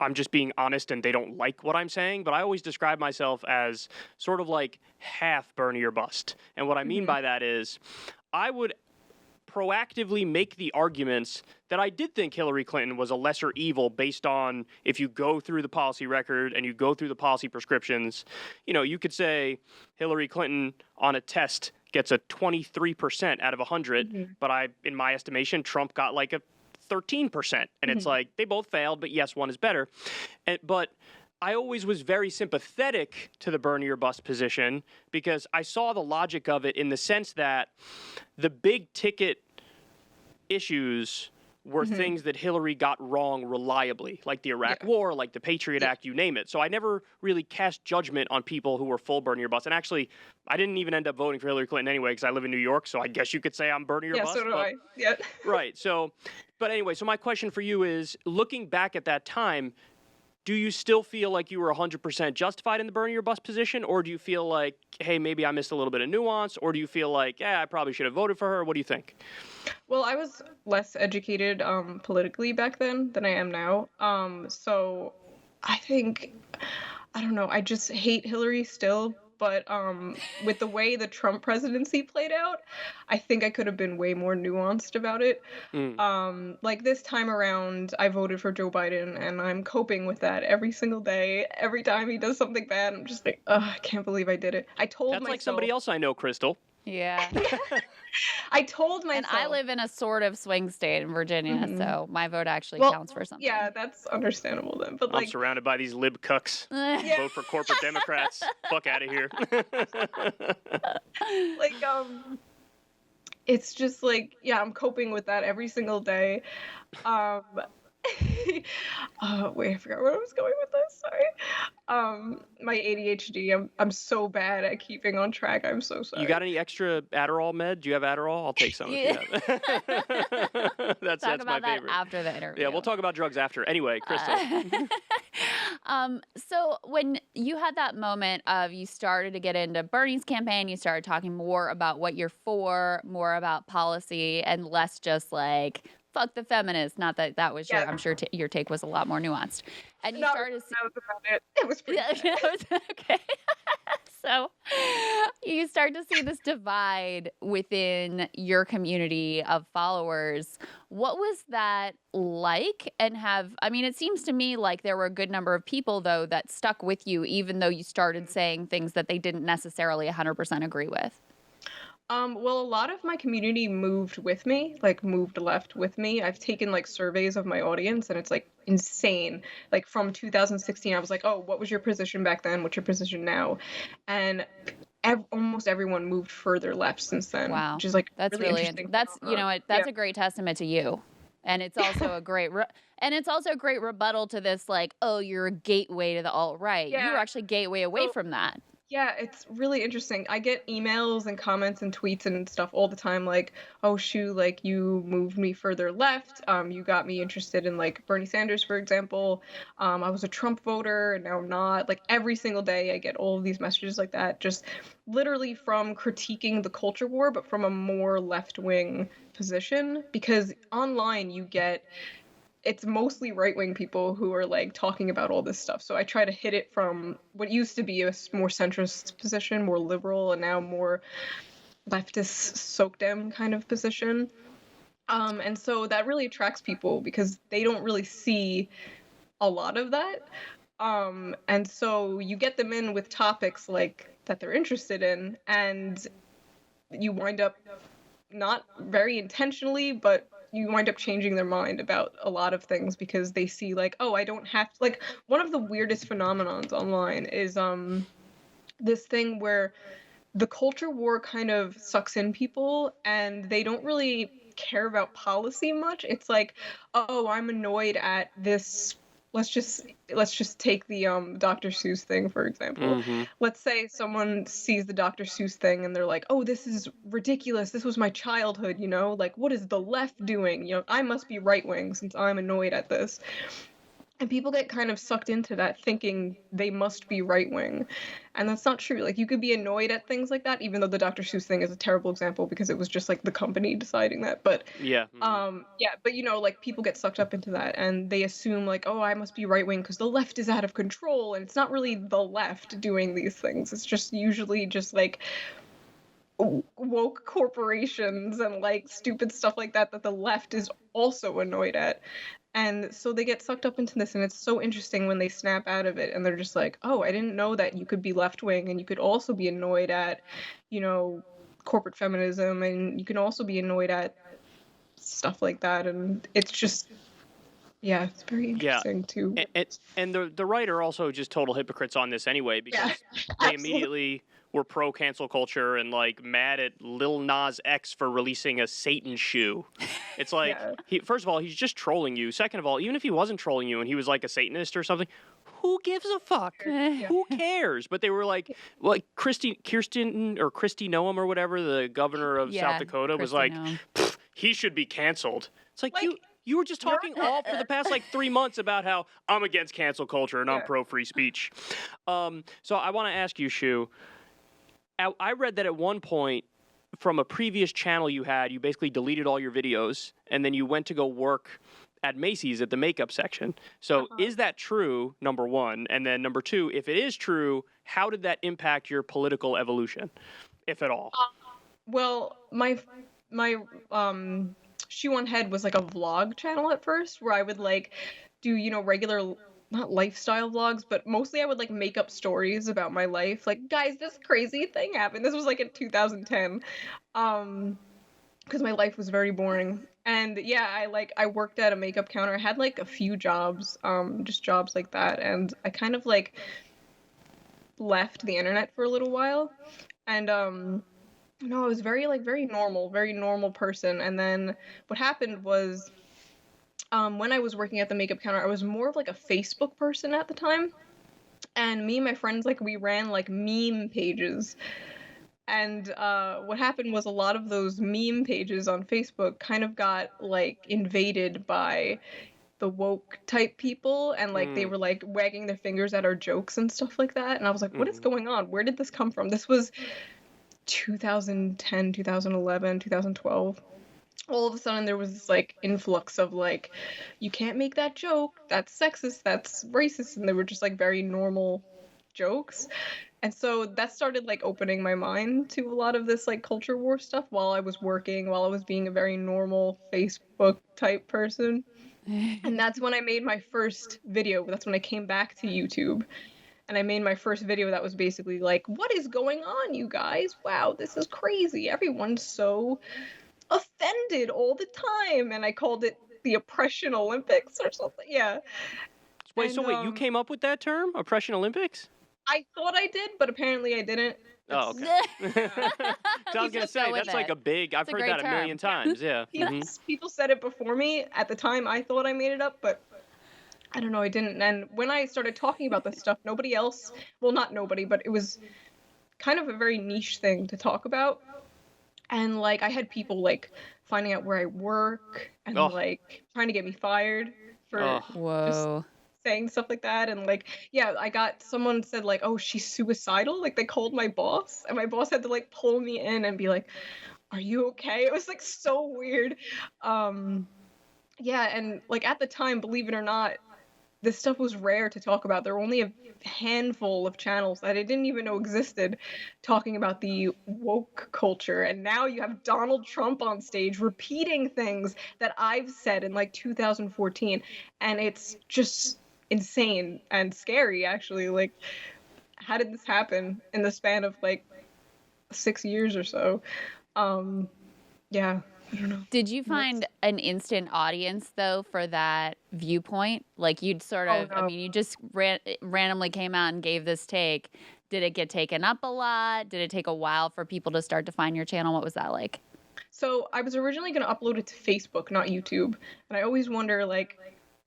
Speaker 2: I'm just being honest and they don't like what I'm saying. But I always describe myself as sort of like half Bernie or bust. And what I mean
Speaker 3: Mhm.
Speaker 2: by that is I would proactively make the arguments that I did think Hillary Clinton was a lesser evil based on, if you go through the policy record and you go through the policy prescriptions, you could say Hillary Clinton on a test gets a 23% out of 100,
Speaker 3: Mhm.
Speaker 2: but in my estimation, Trump got like a 13%. And it's
Speaker 3: Mhm.
Speaker 2: like, they both failed, but yes, one is better. But I always was very sympathetic to the Bernie or bust position because I saw the logic of it in the sense that the big ticket issues were
Speaker 3: Mhm.
Speaker 2: things that Hillary got wrong reliably, like the Iraq
Speaker 3: Yeah.
Speaker 2: War, like the Patriot
Speaker 3: Yeah.
Speaker 2: Act, you name it. So I never really cast judgment on people who were full Bernie or bust. And actually, I didn't even end up voting for Hillary Clinton anyway because I live in New York. So I guess you could say I'm Bernie or
Speaker 3: Yeah,
Speaker 2: bust.
Speaker 3: so do
Speaker 2: But
Speaker 3: I. Yeah.
Speaker 2: right. So, but anyway, so my question for you is, looking back at that time, do you still feel like you were 100% justified in the Bernie or bust position? Or do you feel like, hey, maybe I missed a little bit of nuance? Or do you feel like, yeah, I probably should have voted for her? What do you think?
Speaker 3: Well, I was less educated politically back then than I am now. So I think I don't know, I just hate Hillary still, but with the way the Trump presidency played out, I think I could have been way more nuanced about it.
Speaker 2: Mm.
Speaker 3: Like this time around, I voted for Joe Biden, and I'm coping with that every single day. Every time he does something bad, I'm just like, ugh, I can't believe I did it. I told
Speaker 2: That's like somebody
Speaker 3: myself,
Speaker 2: else I know, Crystal.
Speaker 1: Yeah.
Speaker 3: I told
Speaker 1: And I
Speaker 3: myself,
Speaker 1: live in a sort of swing state in Virginia,
Speaker 3: Mhm.
Speaker 1: so my vote actually
Speaker 3: well,
Speaker 1: counts for something.
Speaker 3: yeah, that's understandable then. But
Speaker 2: I'm
Speaker 3: like,
Speaker 2: surrounded by these lib cucks.
Speaker 3: yeah,
Speaker 2: Vote for corporate Democrats. Fuck out of here.
Speaker 3: like it's just like, yeah, I'm coping with that every single day. Um, wait, I forgot where I was going with this. Sorry. My ADHD. I'm so bad at keeping on track. I'm so sorry.
Speaker 2: You got any extra Adderall med? Do you have Adderall? I'll take some if you have. That's
Speaker 1: Talk
Speaker 2: my
Speaker 1: about that
Speaker 2: favorite.
Speaker 1: after the interview.
Speaker 2: Yeah, we'll talk about drugs after. Anyway, Crystal.
Speaker 1: So when you had that moment of you started to get into Bernie's campaign, you started talking more about what you're for, more about policy, and less just like fuck the feminists. Not that that was
Speaker 3: Yeah.
Speaker 1: I'm sure your take was a lot more nuanced. And you
Speaker 3: No,
Speaker 1: started to see.
Speaker 3: that was about it. It was pretty
Speaker 1: Yeah,
Speaker 3: bad.
Speaker 1: okay. So you start to see this divide within your community of followers. What was that like? And I mean, it seems to me like there were a good number of people, though, that stuck with you, even though you started saying things that they didn't necessarily 100% agree with.
Speaker 3: Well, a lot of my community moved with me, like moved left with me. I've taken like surveys of my audience and it's like insane. Like from 2016, I was like, oh, what was your position back then? What's your position now? And almost everyone moved further left since then,
Speaker 1: Wow.
Speaker 3: which is like
Speaker 1: That's
Speaker 3: really
Speaker 1: really
Speaker 3: interesting.
Speaker 1: that's,
Speaker 3: phenomenon.
Speaker 1: that's a great testament to you And it's also a great rebuttal to this, like, oh, you're a gateway to the alt-right. You were
Speaker 3: Yeah.
Speaker 1: actually gateway away
Speaker 3: So
Speaker 1: from that.
Speaker 3: yeah, it's really interesting. I get emails and comments and tweets and stuff all the time like, "Oh, Shoe, like you moved me further left. You got me interested in like Bernie Sanders, for example. I was a Trump voter and now I'm not." Like every single day I get all of these messages like that, just literally from critiquing the culture war, but from a more left-wing position because online you get it's mostly right-wing people who are like talking about all this stuff. So I try to hit it from what used to be a more centrist position, more liberal, and now more leftist SOCDEM kind of position. And so that really attracts people because they don't really see a lot of that. And so you get them in with topics like that they're interested in, and you wind up not very intentionally, but you wind up changing their mind about a lot of things because they see like, oh, I don't have to, like one of the weirdest phenomenons online is this thing where the culture war kind of sucks in people and they don't really care about policy much. It's like, oh, I'm annoyed at this. Let's just take the Dr. Seuss thing for example.
Speaker 2: Mm-hmm.
Speaker 3: Let's say someone sees the Dr. Seuss thing and they're like, "Oh, this is ridiculous. This was my childhood, you know? Like what is the left doing? You know, I must be right-wing since I'm annoyed at this." And people get kind of sucked into that thinking they must be right wing. And that's not true. Like you could be annoyed at things like that, even though the Dr. Seuss thing is a terrible example because it was just like the company deciding that. But
Speaker 2: Yeah. Mm-hmm.
Speaker 3: but you know, like people get sucked up into that and they assume like, oh, I must be right wing because the left is out of control. And it's not really the left doing these things. It's just usually just like woke corporations and like stupid stuff like that that the left is also annoyed at. And so they get sucked up into this, and it's so interesting when they snap out of it and they're just like, oh, I didn't know that you could be left wing and you could also be annoyed at, you know, corporate feminism, and you can also be annoyed at stuff like that. And it's just, yeah, it's very interesting too.
Speaker 2: And the right are also just total hypocrites on this anyway because they immediately were pro cancel culture and like mad at Lil Nas X for releasing a Satan shoe. It's like first of all, he's just trolling you. Second of all, even if he wasn't trolling you and he was like a Satanist or something, who gives a fuck? Who cares? But they were like Kristi Noem or whatever, the governor of South Dakota, was like, he should be canceled. It's like you were just talking all for the past like 3 months about how I'm against cancel culture and I'm pro free speech. So I want to ask you, Shoe. I read that at one point from a previous channel you had, you basically deleted all your videos and then you went to go work at Macy's at the makeup section. So is that true, number one? And then number two, if it is true, how did that impact your political evolution, if at all?
Speaker 3: Well, my Shoe0nHead was like a vlog channel at first where I would like do, you know, regular not lifestyle vlogs, but mostly I would like make up stories about my life. Like, guys, this crazy thing happened. This was like in 2010. Because my life was very boring. And yeah, I worked at a makeup counter. I had like a few jobs, just jobs like that. And I kind of like left the internet for a little while. And no, I was very normal person. And then what happened was when I was working at the makeup counter, I was more of like a Facebook person at the time. And me and my friends, like, we ran like meme pages. And what happened was a lot of those meme pages on Facebook kind of got like invaded by the woke type people, and like they were like wagging their fingers at our jokes and stuff like that. And I was like, what is going on? Where did this come from? This was 2010, 2011, 2012. All of a sudden there was this like influx of like, you can't make that joke, that's sexist, that's racist, and they were just like very normal jokes. And so that started like opening my mind to a lot of this like culture war stuff while I was working, while I was being a very normal Facebook type person. And that's when I made my first video. That's when I came back to YouTube. And I made my first video that was basically like, what is going on, you guys? Wow, this is crazy. Everyone's so offended all the time. And I called it the Oppression Olympics or something. Yeah.
Speaker 2: Wait, so you came up with that term, Oppression Olympics?
Speaker 3: I thought I did, but apparently I didn't.
Speaker 2: Oh,
Speaker 3: It's
Speaker 2: okay. So I was
Speaker 1: You
Speaker 2: gonna
Speaker 1: just go
Speaker 2: say
Speaker 1: with
Speaker 2: that's like
Speaker 1: it.
Speaker 2: a big. I've
Speaker 1: It's a
Speaker 2: heard
Speaker 1: great
Speaker 2: that a million
Speaker 1: term.
Speaker 2: times. Yeah.
Speaker 3: people people said it before me. At the time, I thought I made it up, but I don't know, I didn't. And when I started talking about this stuff, nobody else, well, not nobody, but it was kind of a very niche thing to talk about. And like I had people like finding out where I work and
Speaker 2: Oh.
Speaker 3: like trying to get me fired for
Speaker 2: Oh.
Speaker 3: just
Speaker 1: Whoa.
Speaker 3: saying stuff like that. And like, yeah, I got someone said like, oh, she's suicidal. Like they called my boss, and my boss had to like pull me in and be like, are you okay? It was like so weird. Um, yeah, and like at the time, believe it or not, this stuff was rare to talk about. There were only a handful of channels that I didn't even know existed talking about the woke culture. And now you have Donald Trump on stage repeating things that I've said in like 2014. And it's just insane and scary, actually. Like, how did this happen in the span of like 6 years or so? Um, yeah, I don't know.
Speaker 1: Did you find an instant audience though for that viewpoint? Like you'd sort
Speaker 3: Oh
Speaker 1: of, I
Speaker 3: no.
Speaker 1: mean, you just randomly came out and gave this take. Did it get taken up a lot? Did it take a while for people to start to find your channel? What was that like?
Speaker 3: So I was originally going to upload it to Facebook, not YouTube, and I always wonder like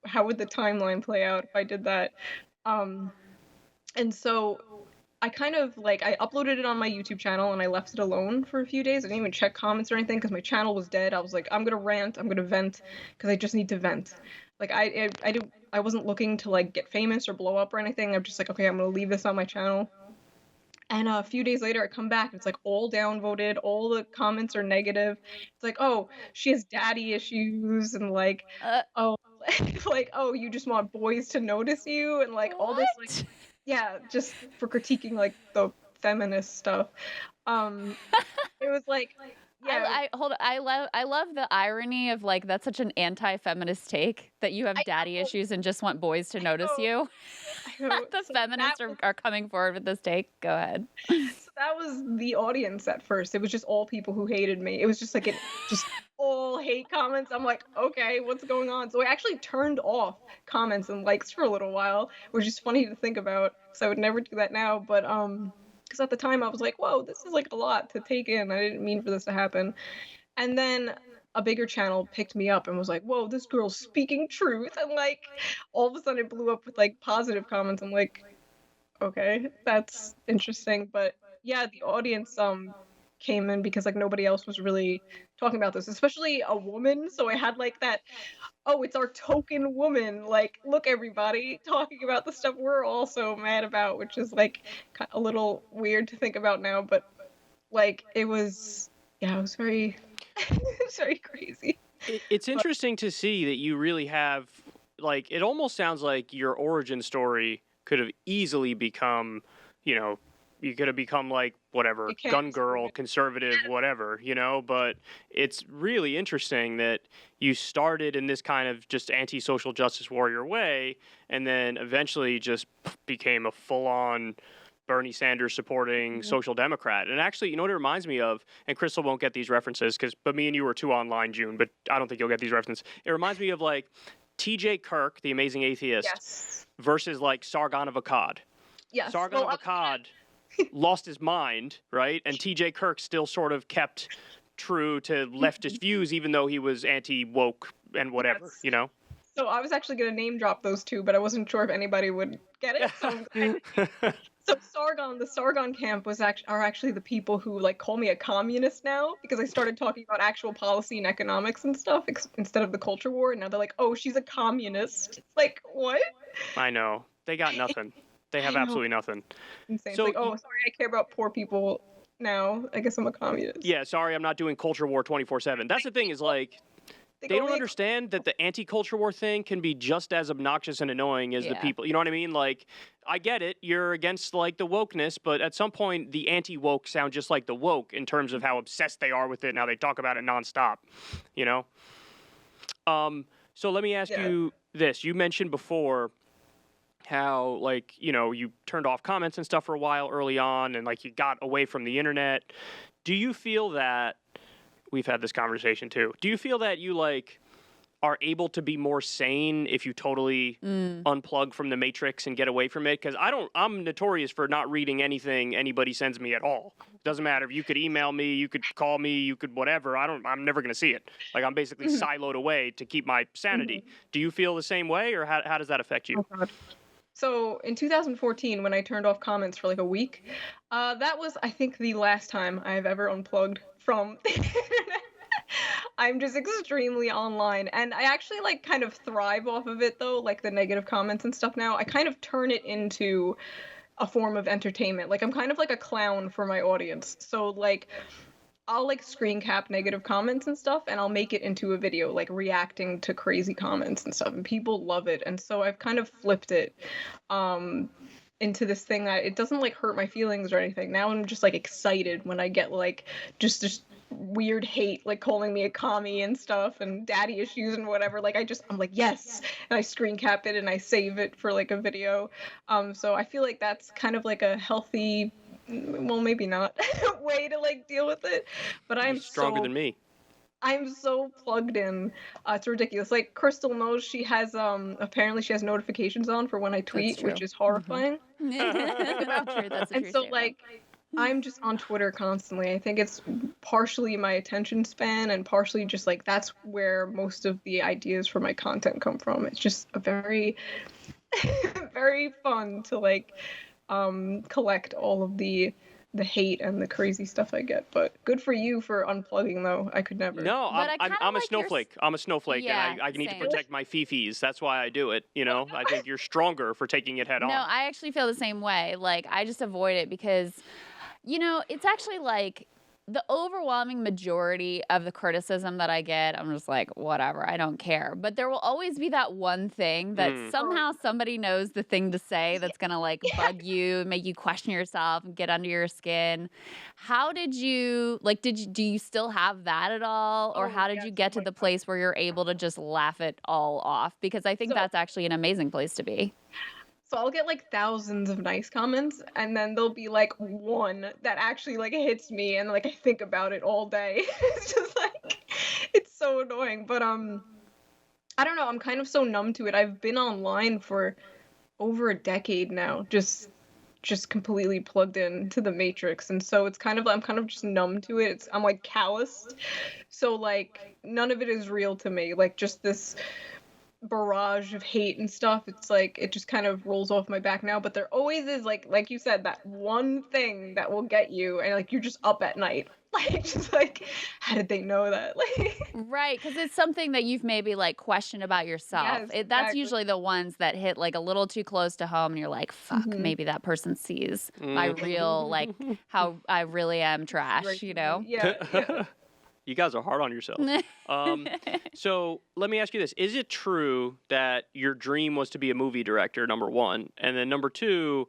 Speaker 3: how would the timeline play out if I did that. Um, and so I kind of like I uploaded it on my YouTube channel and I left it alone for a few days. I didn't even check comments or anything because my channel was dead. I was like, I'm gonna rant, I'm gonna vent because I just need to vent. Like I wasn't looking to like get famous or blow up or anything. I'm just like, okay, I'm gonna leave this on my channel. And a few days later, I come back and it's like all downvoted. All the comments are negative. It's like, oh, she has daddy issues, and like,
Speaker 1: Uh,
Speaker 3: oh, like, oh, you just want boys to notice you, and like all this, like,
Speaker 1: what?
Speaker 3: yeah, just for critiquing like the feminist stuff. Um, it was like, yeah,
Speaker 1: I hold. I love the irony of like that's such an anti-feminist take that you have
Speaker 3: I
Speaker 1: daddy
Speaker 3: know,
Speaker 1: issues and just want boys to notice
Speaker 3: know,
Speaker 1: you.
Speaker 3: I know.
Speaker 1: The
Speaker 3: So that
Speaker 1: feminists
Speaker 3: was
Speaker 1: are coming forward with this take. Go ahead.
Speaker 3: So that was the audience at first. It was just all people who hated me. It was just like just all hate comments. I'm like, okay, what's going on? So I actually turned off comments and likes for a little while, which is funny to think about. So I would never do that now. But because at the time I was like, whoa, this is like a lot to take in. I didn't mean for this to happen. And then a bigger channel picked me up and was like, whoa, this girl's speaking truth. And like all of a sudden it blew up with like positive comments. I'm like, okay, that's interesting. But yeah, the audience came in because like nobody else was really talking about this, especially a woman. So I had like that, oh, it's our token woman. Like, look, everybody talking about the stuff we're also mad about, which is like a little weird to think about now. But like, it was, yeah, it was very, it's very crazy.
Speaker 2: It's interesting to see that you really have, like, it almost sounds like your origin story could have easily become, you know, you could have become like whatever,
Speaker 3: You can't
Speaker 2: gun
Speaker 3: explain
Speaker 2: girl,
Speaker 3: it.
Speaker 2: conservative, whatever, you know, but it's really interesting that you started in this kind of just anti-social justice warrior way and then eventually just became a full-on Bernie Sanders supporting social democrat. And actually, you know what it reminds me of? And Krystal won't get these references but me and you were too online, June, but I don't think you'll get these references. It reminds me of like T.J. Kirk, the amazing atheist,
Speaker 3: Yes.
Speaker 2: versus like Sargon of Akkad.
Speaker 3: Yes.
Speaker 2: Sargon
Speaker 3: Well,
Speaker 2: of Akkad lost his mind, right? And T.J. Kirk still sort of kept true to leftist views, even though he was anti-woke and whatever,
Speaker 3: yes.
Speaker 2: you know?
Speaker 3: So I was actually gonna name drop those two, but I wasn't sure if anybody would get it. So I'm glad. So the Sargon camp are actually the people who like call me a communist now because I started talking about actual policy and economics and stuff instead of the culture war. And now they're like, oh, she's a communist. It's like, what?
Speaker 2: I know. They got nothing. They have
Speaker 3: I know.
Speaker 2: absolutely nothing.
Speaker 3: Insane.
Speaker 2: So
Speaker 3: It's like, oh, sorry, I care about poor people now. I guess I'm a communist.
Speaker 2: yeah, sorry, I'm not doing culture war 24/7. That's the thing is like they
Speaker 3: go,
Speaker 2: don't
Speaker 3: "Wait,
Speaker 2: understand that the anti-culture war thing can be just as obnoxious and annoying as the
Speaker 1: Yeah.
Speaker 2: people. You know what I mean? Like, I get it. You're against like the wokeness, but at some point, the anti-woke sound just like the woke in terms of how obsessed they are with it and how they talk about it nonstop. You know. So let me ask
Speaker 3: Yeah.
Speaker 2: you this: you mentioned before how like you turned off comments and stuff for a while early on, and like you got away from the internet. Do you feel that? We've had this conversation too. Do you feel that you like are able to be more sane if you totally unplug from the matrix and get away from it. Because I'm notorious for not reading anything anybody sends me at all. Doesn't matter if you could email me, you could call me, you could whatever. I'm never going to see it. Like, I'm basically siloed away to keep my sanity. Do you feel the same way, or how does that affect you?
Speaker 3: Oh, God. So in 2014, when I turned off comments for like a week, that was, I think, the last time I've ever unplugged from the internet. I'm just extremely online, and I actually like kind of thrive off of it though, like the negative comments and stuff now. I kind of turn it into a form of entertainment. Like, I'm kind of like a clown for my audience. So like I'll like screen cap negative comments and stuff, and I'll make it into a video, like reacting to crazy comments and stuff, and people love it. And so I've kind of flipped it into this thing that it doesn't like hurt my feelings or anything. Now I'm just like excited when I get like just weird hate, like calling me a commie and stuff and daddy issues and whatever. Like I'm like, yes, and I screen cap it and I save it for like a video. So I feel like that's kind of like a healthy, well, maybe not, way to like deal with it. But
Speaker 2: You're stronger than me.
Speaker 3: I'm so plugged in. It's ridiculous. Like, Krystal knows she has apparently she has notifications on for when I tweet, which is horrifying.
Speaker 1: True. That's a
Speaker 3: And
Speaker 1: true
Speaker 3: so
Speaker 1: statement.
Speaker 3: like I'm just on Twitter constantly. I think it's partially my attention span and partially just like that's where most of the ideas for my content come from. It's just a very very fun to like collect all of the hate and the crazy stuff I get. But good for you for unplugging though. I could never.
Speaker 2: No,
Speaker 1: But I kinda
Speaker 2: I'm a
Speaker 1: like
Speaker 2: snowflake. I'm a snowflake,
Speaker 1: Yeah,
Speaker 2: and I need to
Speaker 1: same.
Speaker 2: protect my fifis. That's why I do it. You know, I think you're stronger for taking it head on.
Speaker 1: No, I actually feel the same way. Like, I just avoid it because, it's actually like the overwhelming majority of the criticism that I get, I'm just like, whatever, I don't care. But there will always be that one thing that somehow somebody knows the thing to say that's going to like bug you, make you question yourself and get under your skin. How did you, like, do you still have that at all? Or how did
Speaker 3: yes,
Speaker 1: you get to the place where you're able to just laugh it all off? Because I think
Speaker 3: So-
Speaker 1: that's actually an amazing place to be.
Speaker 3: So I'll get like thousands of nice comments, and then there'll be like one that actually like hits me, and like I think about it all day. It's just like it's so annoying. But I don't know. I'm kind of so numb to it. I've been online for over a decade now, just completely plugged into the matrix, and so it's kind of I'm kind of just numb to it. I'm like calloused. So like none of it is real to me. Like just this barrage of hate and stuff, it's like it just kind of rolls off my back now. But there always is like you said, that one thing that will get you, and like you're just up at night like just like how did they know that? Like
Speaker 1: Right, because it's something that you've maybe like questioned about yourself.
Speaker 3: Yes,
Speaker 1: That's
Speaker 3: exactly.
Speaker 1: usually the ones that hit like a little too close to home, and you're like, "Fuck, maybe that person sees my real, like how I really am trash,"
Speaker 3: right
Speaker 1: you
Speaker 3: to
Speaker 1: know?
Speaker 3: me. Yeah.
Speaker 2: You guys are hard on yourself. So let me ask you this. Is it true that your dream was to be a movie director, number one? And then number two,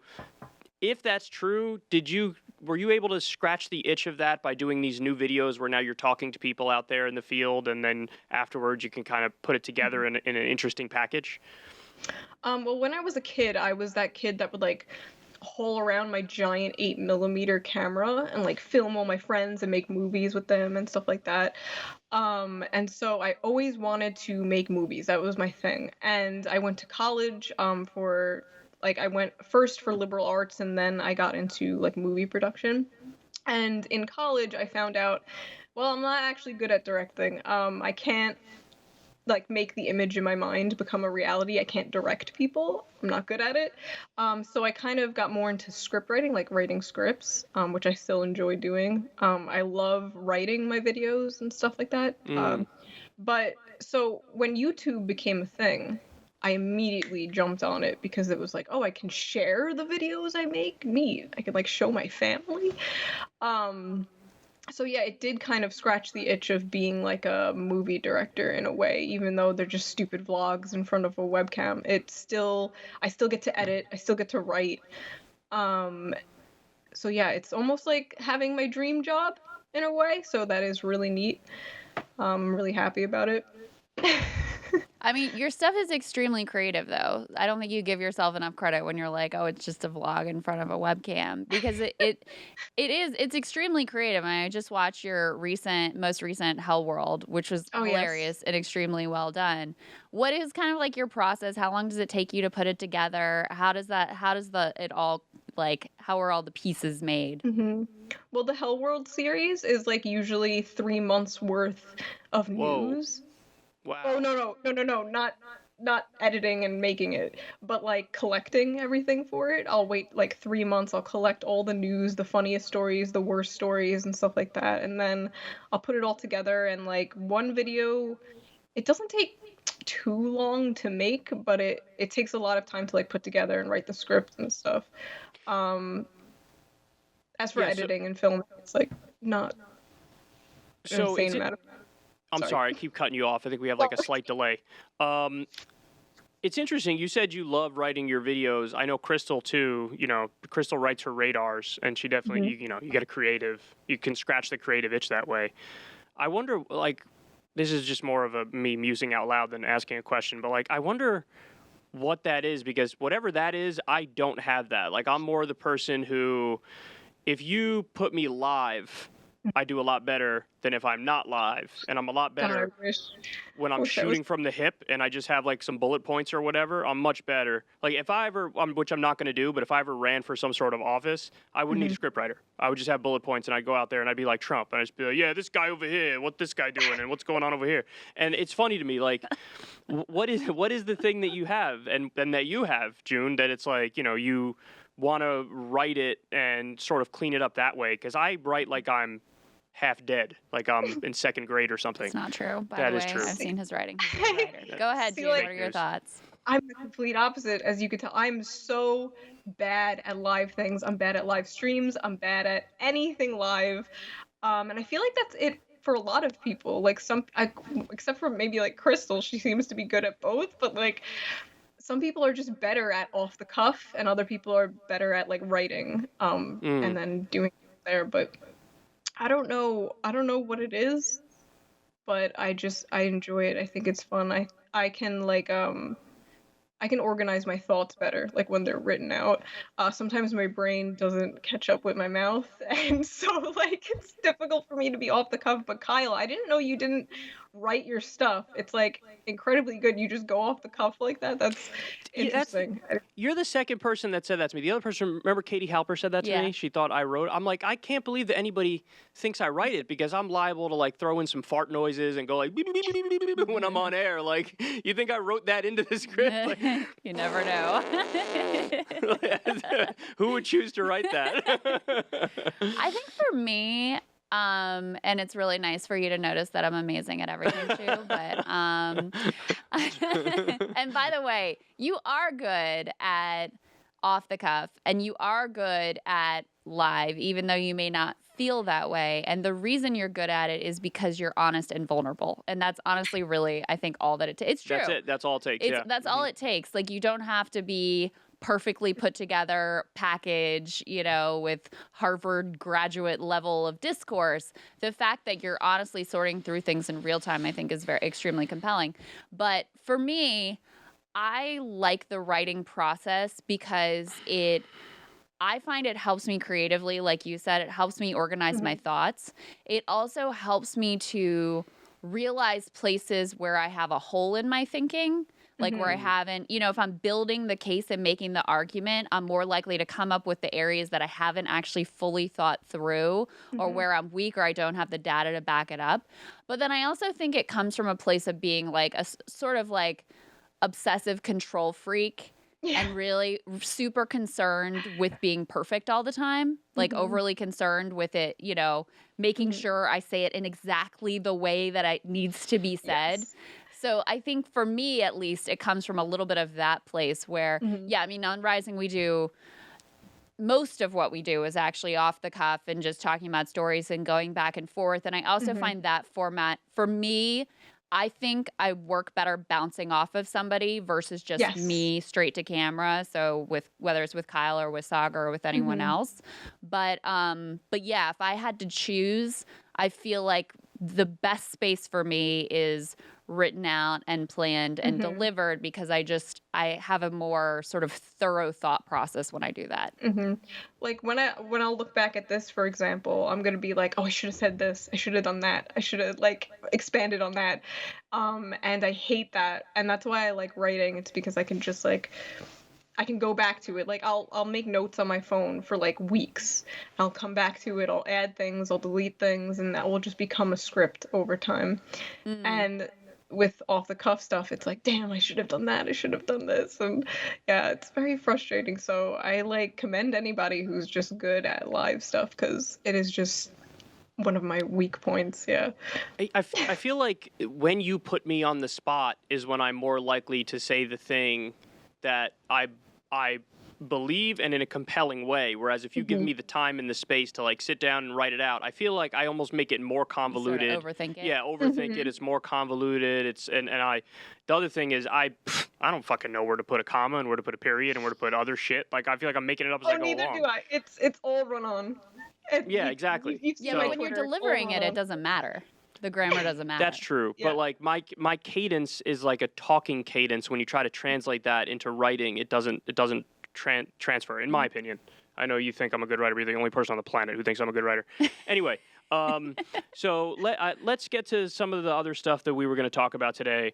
Speaker 2: if that's true, were you able to scratch the itch of that by doing these new videos where now you're talking to people out there in the field, and then afterwards you can kind of put it together in an interesting package?
Speaker 3: Well, when I was a kid, I was that kid that would like haul around my giant 8mm camera and like film all my friends and make movies with them and stuff like that. And so I always wanted to make movies. That was my thing. And I went to college for like I went first for liberal arts, and then I got into like movie production. And in college I found out, well, I'm not actually good at directing. I can't like make the image in my mind become a reality. I can't direct people. I'm not good at it. So I kind of got more into script writing, like writing scripts, which I still enjoy doing. I love writing my videos and stuff like that. But so when YouTube became a thing, I immediately jumped on it because it was like, oh, I can share the videos I make. Neat. I can like show my family. So yeah, it did kind of scratch the itch of being like a movie director in a way, even though they're just stupid vlogs in front of a webcam. I still get to edit, I still get to write. So yeah, it's almost like having my dream job in a way, so that is really neat. I'm really happy about it.
Speaker 1: I mean, your stuff is extremely creative, though. I don't think you give yourself enough credit when you're like, oh, it's just a vlog in front of a webcam, because it's extremely creative. And I just watched your most recent Hell World, which was
Speaker 3: Oh, yes.
Speaker 1: hilarious and extremely well done. What is kind of like your process? How long does it take you to put it together? How are all the pieces made?
Speaker 3: Well, the Hell World series is like usually 3 months worth of
Speaker 2: Whoa.
Speaker 3: news.
Speaker 2: Wow.
Speaker 3: Oh, no, not editing and making it, but like collecting everything for it. I'll wait like 3 months. I'll collect all the news, the funniest stories, the worst stories, and stuff like that, and then I'll put it all together. And like one video, it doesn't take too long to make, but it takes a lot of time to like put together and write the script and stuff. As for editing and filming, it's like not an insane amount of time.
Speaker 2: I'm sorry, I keep cutting you off. I think we have like a slight delay. It's interesting. You said you love writing your videos. I know Krystal too. You know, Krystal writes her radars, and she definitely, you get a creative. You can scratch the creative itch that way. I wonder, like, this is just more of me musing out loud than asking a question, but like, I wonder what that is, because whatever that is, I don't have that. Like, I'm more the person who, if you put me live, I do a lot better than if I'm not live, and I'm a lot better when I'm shooting from the hip and I just have like some bullet points or whatever. I'm much better. Like if I ever, which I'm not going to do, but if I ever ran for some sort of office, I wouldn't need a scriptwriter. I would just have bullet points, and I'd go out there and I'd be like Trump, and I'd just be like, yeah, this guy over here, what's this guy doing, and what's going on over here? And it's funny to me, like, what is the thing that you have and that you have, June, that it's like, you want to write it and sort of clean it up that way? Because I write like I'm half dead, like I'm in second grade or something.
Speaker 1: It's not true. By
Speaker 2: That
Speaker 1: the
Speaker 2: is
Speaker 1: way,
Speaker 2: true.
Speaker 1: I've seen his writing. He's a good writer. Go ahead, June. What are your thoughts?
Speaker 3: I'm the complete opposite, as you can tell. I'm so bad at live things. I'm bad at live streams. I'm bad at anything live. And I feel like that's it for a lot of people. Like except for maybe like Krystal, she seems to be good at both. But like some people are just better at off the cuff, and other people are better at like writing, and then doing it there. But I don't know what it is, but I enjoy it. I think it's fun. I can like I can organize my thoughts better, like when they're written out. Sometimes my brain doesn't catch up with my mouth, and so like it's difficult for me to be off the cuff. But Kyle, I didn't know you didn't write your stuff. It's like incredibly good. You just go off the cuff like that. That's interesting.
Speaker 2: You're the second person that said that to me. The other person, remember Katie Halper said that to me? She thought I wrote. I'm like, I can't believe that anybody thinks I write it, because I'm liable to like throw in some fart noises and go like beep, beep, beep, beep, beep, beep, when I'm on air. Like, you think I wrote that into the script? Like,
Speaker 1: you never know.
Speaker 2: Who would choose to write that?
Speaker 1: I think for me, and it's really nice for you to notice that I'm amazing at everything too. But and by the way, you are good at off the cuff, and you are good at live, even though you may not feel that way. And the reason you're good at it is because you're honest and vulnerable. And that's honestly really, I think, all that it takes. It's true.
Speaker 2: That's it. That's all it takes.
Speaker 1: That's all it takes. Like, you don't have to be perfectly put together package, with Harvard graduate level of discourse. The fact that you're honestly sorting through things in real time, I think, is extremely compelling. But for me, I like the writing process because I find it helps me creatively. Like you said, it helps me organize my thoughts. It also helps me to realize places where I have a hole in my thinking. Like where I haven't, if I'm building the case and making the argument, I'm more likely to come up with the areas that I haven't actually fully thought through, or where I'm weak or I don't have the data to back it up. But then I also think it comes from a place of being like a sort of like obsessive control freak and really super concerned with being perfect all the time, like overly concerned with it, making sure I say it in exactly the way that it needs to be said. Yes. So I think for me, at least, it comes from a little bit of that place where, on Rising, most of what we do is actually off the cuff and just talking about stories and going back and forth. And I also find that format, for me, I think I work better bouncing off of somebody versus just me straight to camera. So whether it's with Kyle or with Saga or with anyone else. But yeah, if I had to choose, I feel like the best space for me is written out and planned and delivered, because I have a more sort of thorough thought process when I do that.
Speaker 3: Like when I'll look back at this, for example, I'm gonna be like, oh, I should have said this, I should have done that, I should have like expanded on that, and I hate that, and that's why I like writing. It's because I can just like I can go back to it. Like I'll make notes on my phone for like weeks. I'll come back to it. I'll add things. I'll delete things, and that will just become a script over time. And with off the cuff stuff, it's like, damn, I should have done that. I should have done this, and yeah, it's very frustrating. So I like commend anybody who's just good at live stuff, because it is just one of my weak points. Yeah.
Speaker 2: I feel like when you put me on the spot is when I'm more likely to say the thing that I believe, and in a compelling way. Whereas if you give me the time and the space to like sit down and write it out, I feel like I almost make it more convoluted.
Speaker 1: Sort of overthink it.
Speaker 2: Yeah, overthink it. It's more convoluted. The other thing is I don't fucking know where to put a comma and where to put a period and where to put other shit. Like I feel like I'm making it up as I go along.
Speaker 3: Neither do I. It's all run on.
Speaker 2: Yeah, exactly.
Speaker 1: Yeah, but when you're delivering it, it doesn't matter. The grammar doesn't matter.
Speaker 2: That's true. Yeah. But like my cadence is like a talking cadence. When you try to translate that into writing, it doesn't transfer, in my opinion. I know you think I'm a good writer, but you're the only person on the planet who thinks I'm a good writer. Anyway, so let's get to some of the other stuff that we were going to talk about today.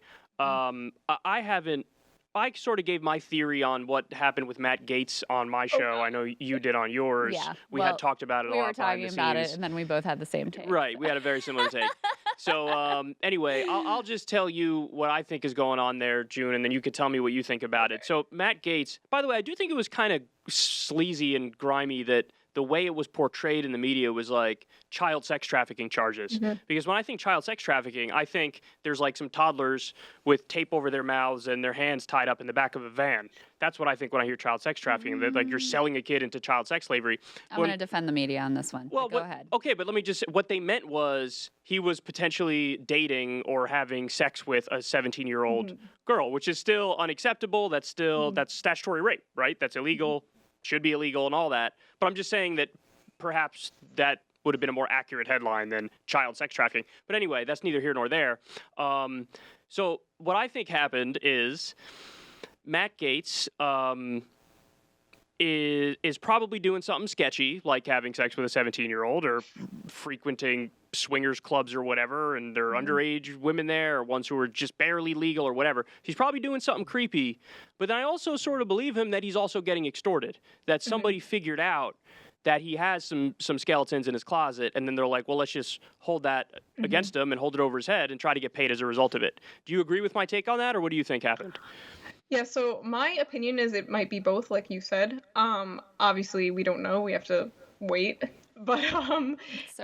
Speaker 2: I sort of gave my theory on what happened with Matt Gaetz on my show. I know you did on yours.
Speaker 1: Yeah.
Speaker 2: We had talked about it a lot.
Speaker 1: We were talking about it, and then we both had the same take.
Speaker 2: Right. We had a very similar take. So anyway, I'll just tell you what I think is going on there, June, and then you can tell me what you think about it. So Matt Gaetz, by the way, I do think it was kind of sleazy and grimy that the way it was portrayed in the media was like child sex trafficking charges. Because when I think child sex trafficking, I think there's like some toddlers with tape over their mouths and their hands tied up in the back of a van. That's what I think when I hear child sex trafficking, that like you're selling a kid into child sex slavery.
Speaker 1: I'm going to defend the media on this one. Well, go ahead.
Speaker 2: Okay, but let me just say, what they meant was he was potentially dating or having sex with a 17-year-old girl, which is still unacceptable. That's still, that's statutory rape, right? That's illegal. Should be illegal and all that. But I'm just saying that perhaps that would have been a more accurate headline than child sex trafficking. But anyway, that's neither here nor there. So what I think happened is Matt Gaetz is probably doing something sketchy, like having sex with a 17-year-old or frequenting swingers clubs or whatever, and there are underage women there or ones who are just barely legal or whatever. He's probably doing something creepy. But then I also sort of believe him that he's also getting extorted, that somebody figured out that he has some skeletons in his closet, and then they're like, well, let's just hold that against him and hold it over his head and try to get paid as a result of it. Do you agree with my take on that, or what do you think happened?
Speaker 3: Yeah, so my opinion is it might be both, like you said. Obviously, we don't know. We have to wait. But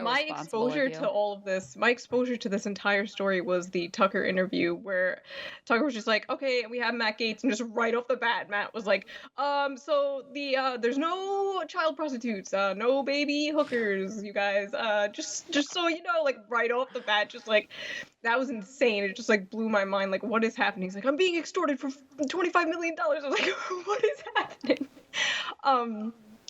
Speaker 3: my exposure to all of this, my exposure to this entire story was the Tucker interview, where Tucker was just like, okay, we have Matt Gaetz, and just right off the bat, Matt was like, so there's no child prostitutes, no baby hookers, you guys, just so you know, like right off the bat, just like, that was insane. It just like blew my mind. Like, what is happening? He's like, I'm being extorted for $25 million. I was like, what is happening?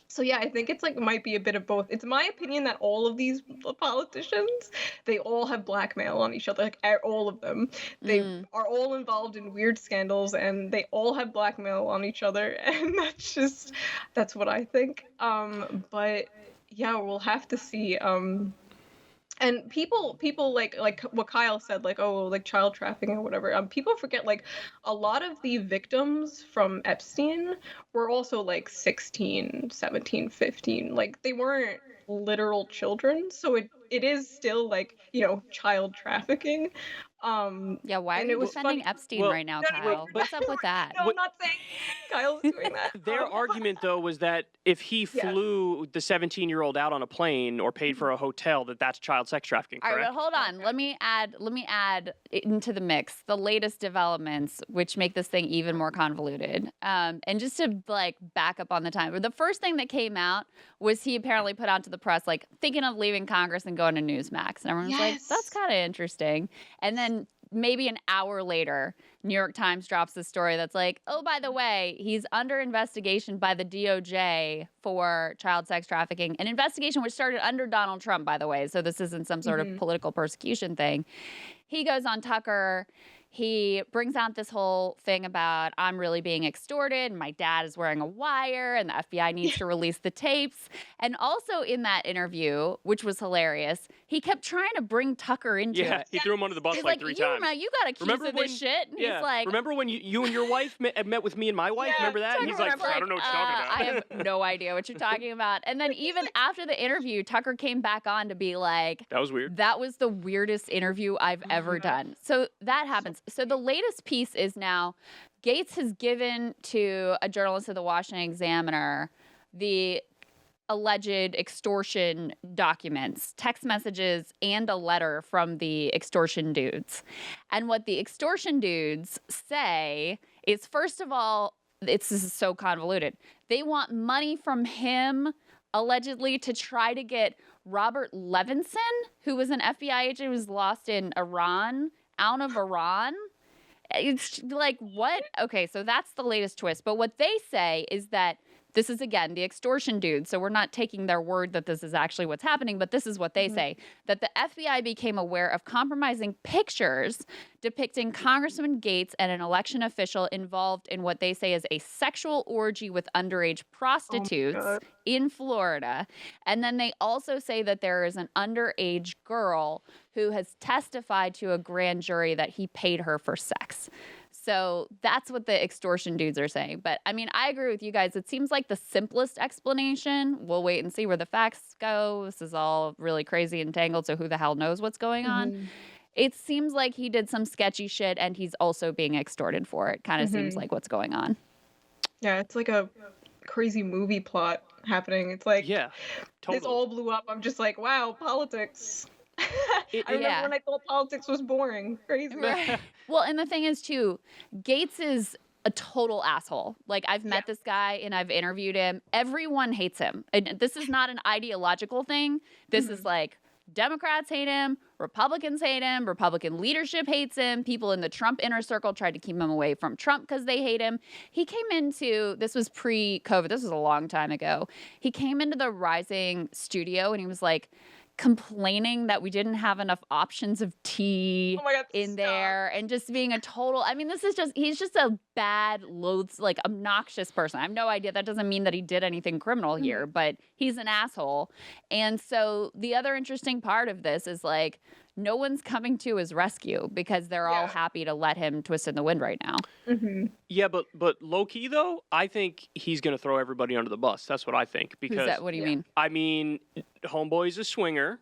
Speaker 3: So yeah, I think it's like might be a bit of both. It's my opinion that all of these politicians, they all have blackmail on each other, like all of them. They are all involved in weird scandals, and they all have blackmail on each other, and that's what I think. But yeah, we'll have to see. And people like what Kyle said, like, oh, like child trafficking or whatever. People forget, like, a lot of the victims from Epstein were also like 16, 17, 15. Like, they weren't literal children. So it is still like, you know, child trafficking.
Speaker 1: Yeah, why are you defending Epstein right now, Kyle? What's up with that?
Speaker 3: No, I'm not saying Kyle's doing that.
Speaker 2: Their argument, though, was that if he flew the 17-year-old out on a plane or paid for a hotel, that's child sex trafficking, correct?
Speaker 1: All right, but hold on. Let me add into the mix the latest developments, which make this thing even more convoluted. And just to like back up on the time, the first thing that came out was he apparently put out to the press, like, thinking of leaving Congress and going to Newsmax. And everyone was like, that's kind of interesting. And then maybe an hour later, New York Times drops this story that's like, oh, by the way, he's under investigation by the DOJ for child sex trafficking, an investigation which started under Donald Trump, by the way. So this isn't some sort of political persecution thing. He goes on Tucker. He brings out this whole thing about I'm really being extorted and my dad is wearing a wire and the FBI needs to release the tapes. And also in that interview, which was hilarious, he kept trying to bring Tucker into it.
Speaker 2: He threw him under the bus like 3 times.
Speaker 1: You got accused of this shit. And he's like,
Speaker 2: remember when you and your wife met with me and my wife? Remember that? And he's like, I don't know what you're talking about.
Speaker 1: I have no idea what you're talking about. And then even after the interview, Tucker came back on to be like,
Speaker 2: that was weird.
Speaker 1: That was the weirdest interview I've ever done. So that happens. So the latest piece is now Gates has given to a journalist of the Washington Examiner the alleged extortion documents, text messages, and a letter from the extortion dudes. And what the extortion dudes say is, first of all, this is so convoluted. They want money from him, allegedly, to try to get Robert Levinson, who was an FBI agent who was lost in Iran, out of Iran. It's like, what? Okay, so that's the latest twist. But what they say is that this is, again, the extortion dude. So we're not taking their word that this is actually what's happening, but this is what they say, that the FBI became aware of compromising pictures depicting Congressman Gates and an election official involved in what they say is a sexual orgy with underage prostitutes in Florida. And then they also say that there is an underage girl who has testified to a grand jury that he paid her for sex. So that's what the extortion dudes are saying. But I mean, I agree with you guys. It seems like the simplest explanation. We'll wait and see where the facts go. This is all really crazy and tangled, so who the hell knows what's going on? It seems like he did some sketchy shit and he's also being extorted for it. Kind of seems like what's going on.
Speaker 3: Yeah, it's like a crazy movie plot happening. It's like,
Speaker 2: totally.
Speaker 3: This all blew up. I'm just like, wow, politics. I remember when I thought politics was boring. Crazy.
Speaker 1: Right. Well, and the thing is, too, Gates is a total asshole. Like, I've met this guy and I've interviewed him. Everyone hates him. And this is not an ideological thing. This is like, Democrats hate him, Republicans hate him, Republican leadership hates him, people in the Trump inner circle tried to keep him away from Trump because they hate him. He came into, this was pre-COVID, this was a long time ago, he came into the Rising studio and he was like, complaining that we didn't have enough options of tea in there and just being a total, I mean, this is just, he's just a bad, like obnoxious person. I have no idea. That doesn't mean that he did anything criminal here, but he's an asshole. And so the other interesting part of this is like, no one's coming to his rescue because they're all happy to let him twist in the wind right now.
Speaker 2: Yeah, but low key though, I think he's going to throw everybody under the bus. That's what I think. Because
Speaker 1: who's that? What do you mean?
Speaker 2: I mean, homeboy's a swinger.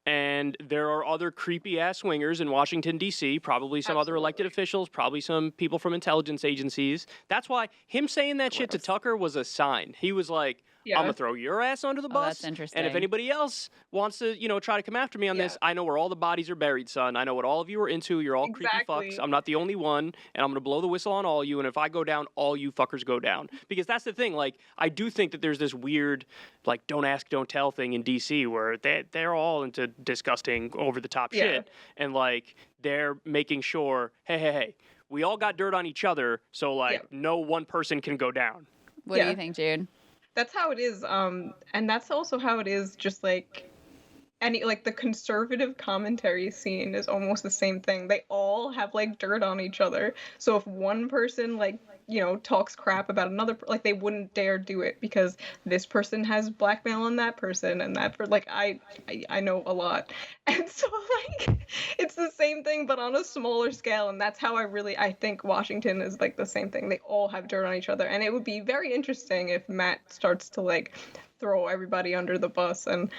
Speaker 2: And there are other creepy-ass swingers in Washington, D.C., probably some other elected officials, probably some people from intelligence agencies. That's why him saying that shit to Tucker was a sign. He was like, I'm going to throw your ass under the bus.
Speaker 1: That's interesting.
Speaker 2: And if anybody else wants to, try to come after me on this, I know where all the bodies are buried, son. I know what all of you are into. You're all creepy fucks. I'm not the only one. And I'm going to blow the whistle on all you. And if I go down, all you fuckers go down. Because that's the thing. Like, I do think that there's this weird, like, don't ask, don't tell thing in D.C. where they're all into disgusting, over-the-top shit. And, like, they're making sure, hey, we all got dirt on each other, so, like, no one person can go down.
Speaker 1: What do you think, Jude?
Speaker 3: That's how it is. And that's also how it is just like the conservative commentary scene is almost the same thing. They all have like dirt on each other. So if one person talks crap about another, like they wouldn't dare do it because this person has blackmail on that person and that I know a lot. And so like it's the same thing but on a smaller scale, and that's how I think Washington is like the same thing. They all have dirt on each other, and it would be very interesting if Matt starts to like throw everybody under the bus and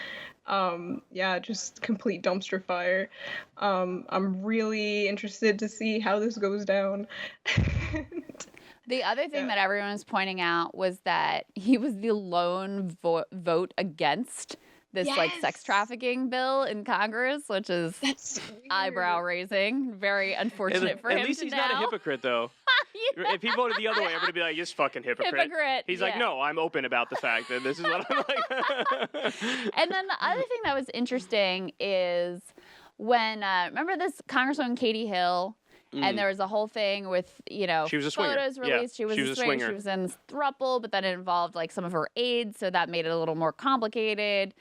Speaker 3: just complete dumpster fire. I'm really interested to see how this goes down.
Speaker 1: The other thing that everyone was pointing out was that he was the lone vote against this like sex trafficking bill in Congress, which is eyebrow raising. Very unfortunate for him.
Speaker 2: At least he's
Speaker 1: now.
Speaker 2: Not a hypocrite, though. If he voted the other way, I'm going to be like, this fucking hypocrite. He's like, no, I'm open about the fact that this is what I'm like.
Speaker 1: And then the other thing that was interesting is when remember this Congresswoman Katie Hill, and there was a whole thing with
Speaker 2: She was a swinger.
Speaker 1: photos released.
Speaker 2: Yeah,
Speaker 1: She was a swinger. She was in this throuple, but then it involved like some of her aides, so that made it a little more complicated.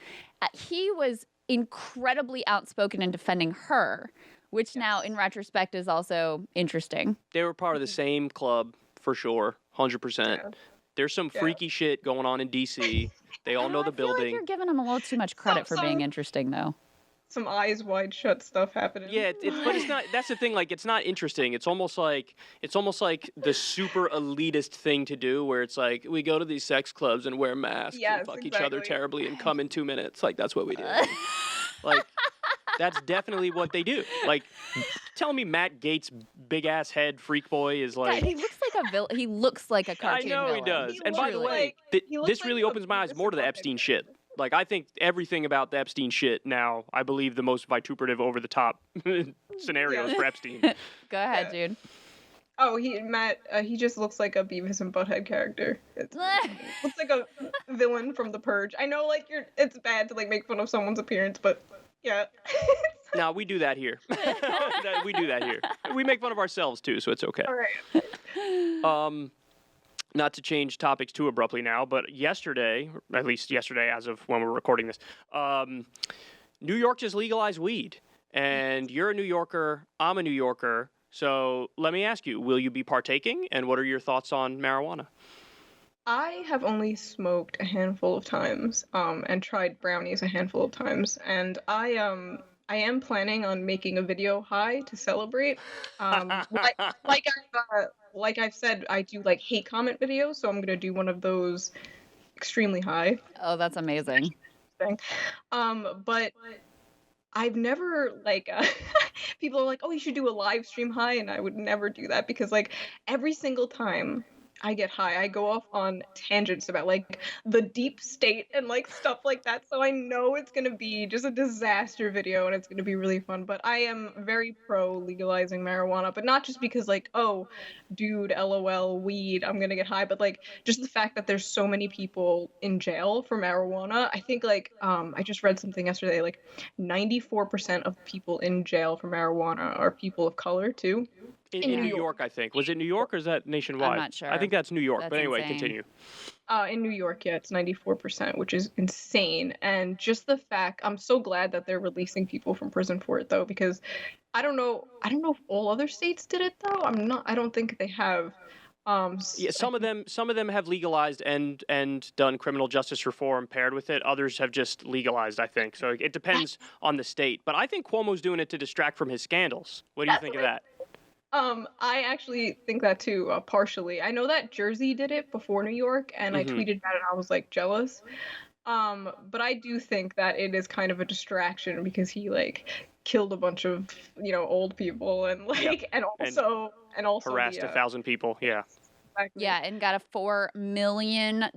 Speaker 1: He was incredibly outspoken in defending her, which now in retrospect is also interesting.
Speaker 2: They were part of the same club for sure, 100%.
Speaker 3: Yeah.
Speaker 2: There's some freaky shit going on in D.C. They all know the
Speaker 1: I feel like
Speaker 2: building.
Speaker 1: you're giving him a little too much credit for being interesting, though.
Speaker 3: Some eyes wide shut stuff happening.
Speaker 2: Yeah, but it's not. That's the thing. Like, it's not interesting. It's almost like the super elitist thing to do, where it's like we go to these sex clubs and wear masks and fuck each other terribly and come in 2 minutes. Like, that's what we do. Like, that's definitely what they do. Like, tell me Matt Gates' big ass head freak boy is like.
Speaker 1: God, he looks like a villain. He looks like a cartoon
Speaker 2: I know
Speaker 1: villain.
Speaker 2: he does.
Speaker 3: He
Speaker 2: And by the
Speaker 3: looks
Speaker 2: way,
Speaker 3: like-
Speaker 2: this really opens my eyes more to the Epstein shit. Like, I think everything about the Epstein shit now, I believe the most vituperative, over-the-top scenarios for Epstein.
Speaker 1: Go ahead, dude.
Speaker 3: Oh, he just looks like a Beavis and Butthead character. Looks like a villain from The Purge. I know, like, it's bad to, like, make fun of someone's appearance, but, yeah.
Speaker 2: No, we do that here. We do that here. We make fun of ourselves, too, so it's okay.
Speaker 3: All right.
Speaker 2: Not to change topics too abruptly now, but yesterday, at least yesterday as of when we're recording this, New York just legalized weed. And you're a New Yorker, I'm a New Yorker, so let me ask you, will you be partaking? And what are your thoughts on marijuana?
Speaker 3: I have only smoked a handful of times, and tried brownies a handful of times, and I am planning on making a video high to celebrate. Like I've said, I do like hate comment videos, so I'm gonna do one of those extremely high
Speaker 1: Oh, that's amazing.
Speaker 3: thing. But I've never like people are like, oh, you should do a live stream high, and I would never do that because like every single time I get high, I go off on tangents about like the deep state and like stuff like that. So I know it's gonna be just a disaster video and it's gonna be really fun. But I am very pro legalizing marijuana, but not just because like, oh, dude, LOL, weed, I'm gonna get high, but like just the fact that there's so many people in jail for marijuana. I think like I just read something yesterday, like 94% of people in jail for marijuana are people of color too.
Speaker 2: In New York, I think. Was it New York or is that nationwide?
Speaker 1: I'm not sure.
Speaker 2: I think that's New York.
Speaker 1: That's
Speaker 2: But anyway,
Speaker 1: insane.
Speaker 2: continue.
Speaker 3: In New York, yeah, it's 94%, which is insane. And just the fact, I'm so glad that they're releasing people from prison for it, though, because I don't know if all other states did it, though. I don't think they have.
Speaker 2: Yeah, some of them have legalized and done criminal justice reform paired with it. Others have just legalized, I think. So it depends on the state. But I think Cuomo's doing it to distract from his scandals. What do you think of that?
Speaker 3: I actually think that too, partially. I know that Jersey did it before New York, and I tweeted that and I was like jealous. But I do think that it is kind of a distraction because he like killed a bunch of, old people and like and also
Speaker 2: harassed 1,000 people. Yeah.
Speaker 3: Exactly.
Speaker 1: Yeah, and got a $4 million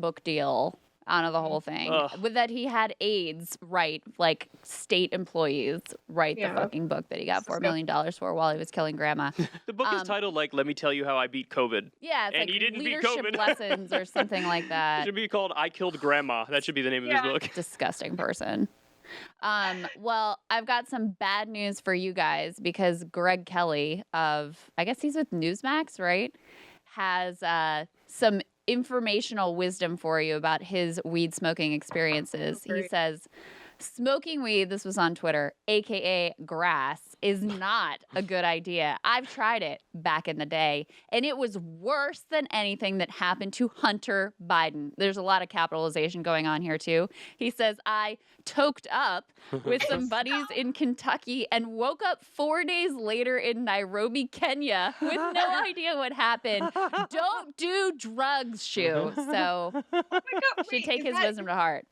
Speaker 1: book deal out of the whole thing. With that, he had aides write, like state employees write the fucking book that he got $4 million for while he was killing grandma.
Speaker 2: The book is titled like "Let Me Tell You How I Beat COVID."
Speaker 1: Yeah, it's
Speaker 2: and
Speaker 1: like
Speaker 2: he didn't beat
Speaker 1: leadership
Speaker 2: COVID.
Speaker 1: lessons or something like
Speaker 2: It
Speaker 1: that.
Speaker 2: should be called "I Killed Grandma." That should be the name of his book.
Speaker 1: Disgusting person. Well, I've got some bad news for you guys because Greg Kelly I guess he's with Newsmax, right? Has some informational wisdom for you about his weed smoking experiences. He says, smoking weed, this was on Twitter, aka grass, is not a good idea. I've tried it back in the day, and it was worse than anything that happened to Hunter Biden. There's a lot of capitalization going on here, too. He says, I toked up with some buddies in Kentucky and woke up 4 days later in Nairobi, Kenya, with no idea what happened. Don't do drugs, Shoe. So,
Speaker 3: Oh my God,
Speaker 1: should
Speaker 3: wait,
Speaker 1: take his wisdom to heart.